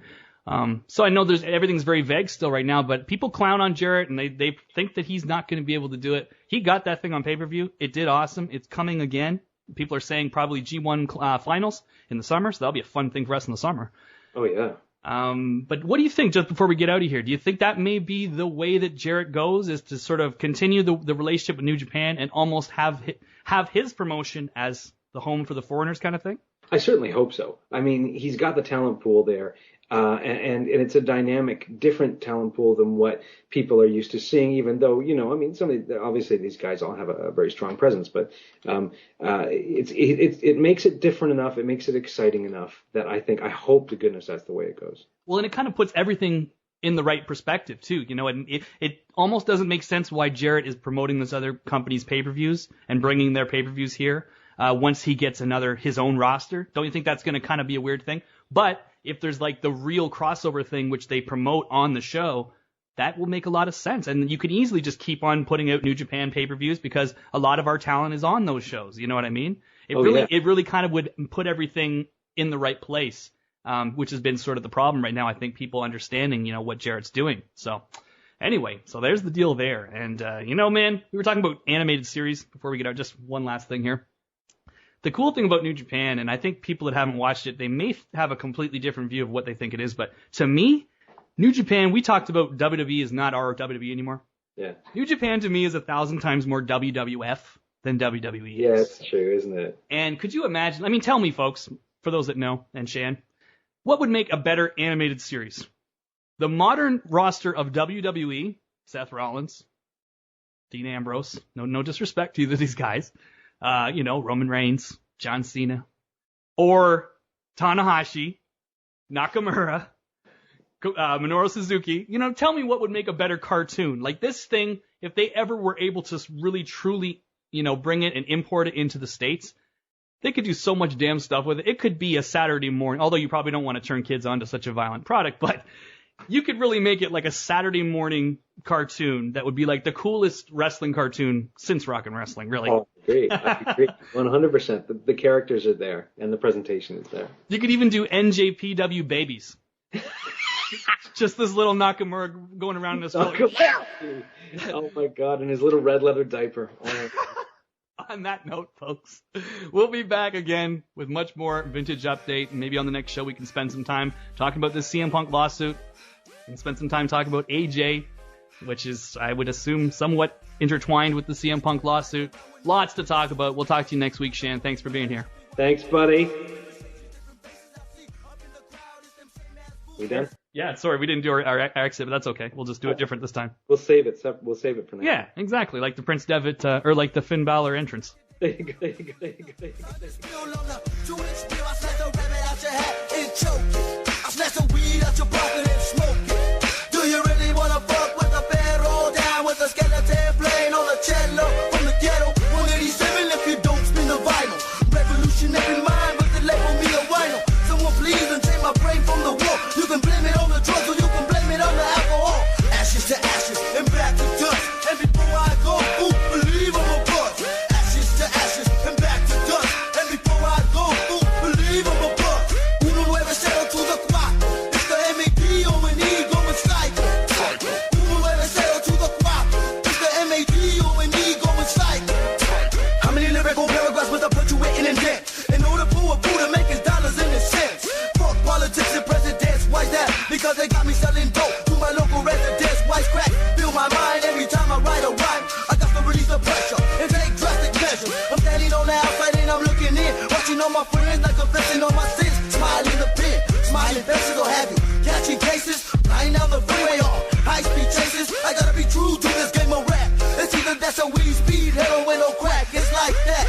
Speaker 1: So I know everything's very vague still right now, but people clown on Jarrett and they think that he's not going to be able to do it. He got that thing on pay-per-view. It did awesome. It's coming again. People are saying probably G1 finals in the summer, so that'll be a fun thing for us in the summer.
Speaker 2: Oh, yeah.
Speaker 1: But what do you think, just before we get out of here? Do you think that may be the way that Jarrett goes, is to sort of continue the relationship with New Japan and almost have his promotion as the home for the foreigners kind of thing?
Speaker 2: I certainly hope so. I mean, he's got the talent pool there, and it's a dynamic, different talent pool than what people are used to seeing, even though, I mean, obviously these guys all have a very strong presence, but it makes it different enough, it makes it exciting enough that I hope to goodness that's the way it goes.
Speaker 1: Well, and it kind of puts everything in the right perspective, too. And it almost doesn't make sense why Jarrett is promoting this other company's pay-per-views and bringing their pay-per-views here. Once he gets his own roster. Don't you think that's going to kind of be a weird thing? But if there's like the real crossover thing, which they promote on the show, that will make a lot of sense. And you can easily just keep on putting out New Japan pay-per-views because a lot of our talent is on those shows. You know what I mean? It really kind of would put everything in the right place, which has been sort of the problem right now. I think people understanding, what Jarrett's doing. So anyway, so there's the deal there. And, man, we were talking about animated series before we get out. Just one last thing here. The cool thing about New Japan, and I think people that haven't watched it, they may have a completely different view of what they think it is, but to me, New Japan, we talked about WWE is not our WWE anymore.
Speaker 2: Yeah.
Speaker 1: New Japan to me is 1,000 times more WWF than WWE is.
Speaker 2: Yeah, it's true, isn't it?
Speaker 1: And could you imagine, tell me, folks, for those that know, and Shan, what would make a better animated series? The modern roster of WWE, Seth Rollins, Dean Ambrose, no disrespect to either of these guys, Roman Reigns, John Cena, or Tanahashi, Nakamura, Minoru Suzuki. Tell me what would make a better cartoon. Like this thing, if they ever were able to really, truly, bring it and import it into the States, they could do so much damn stuff with it. It could be a Saturday morning, although you probably don't want to turn kids on to such a violent product, but you could really make it like a Saturday morning cartoon that would be like the coolest wrestling cartoon since rock and wrestling, really.
Speaker 2: Oh, great. I agree. 100%. The characters are there and the presentation is there.
Speaker 1: You could even do NJPW babies. Just this little Nakamura going around in his
Speaker 2: Oh my God, in his little red leather diaper. Oh.
Speaker 1: On that note, folks, we'll be back again with much more vintage update. And maybe on the next show we can spend some time talking about this CM Punk lawsuit and spend some time talking about AJ, which is, I would assume, somewhat intertwined with the CM Punk lawsuit. Lots to talk about. We'll talk to you next week, Shan. Thanks for being here.
Speaker 2: Thanks, buddy. We done?
Speaker 1: Yeah, sorry, we didn't do our exit, but that's okay. We'll just do it different this time.
Speaker 2: We'll save it. We'll save it for next.
Speaker 1: Yeah, exactly. Like the Prince Devitt, or like the Finn Balor entrance.
Speaker 2: There you go. Do you really want to fuck with a barrel down with a skeleton playing on a cello from the ghetto? 187 if you don't spin the vinyl. Revolutionary mind, but they label me a wino. Someone please and take my brain from the wall. You can blame it on the drugs or you can blame it on the alcohol. Ashes to ashes and back to dust. And before I go, ooh, believe I'm a bust. Ashes to ashes and back to dust. And before I go, ooh, believe I'm a bust. Uno nueve cero to the cuatro. It's the M-A-D-O-N-E going psycho. Uno nueve cero to the cuatro. It's the M-A-D-O-N-E going psycho. How many lyrical paragraphs must I put you in and dent? In order for a fool to make his dollars in his cents. Fuck politics and presidents, why that? Because they got me selling dope to my local residents. White crack, fill my mind every time I write a rhyme. I got to release the pressure and take drastic measures. I'm standing on the outside and I'm looking in, watching all my friends like confessing on my sins. Smiling the pen, smiling faces will have you catching cases, lying
Speaker 3: That's a weed, speed, heroin, or crack. It's like that.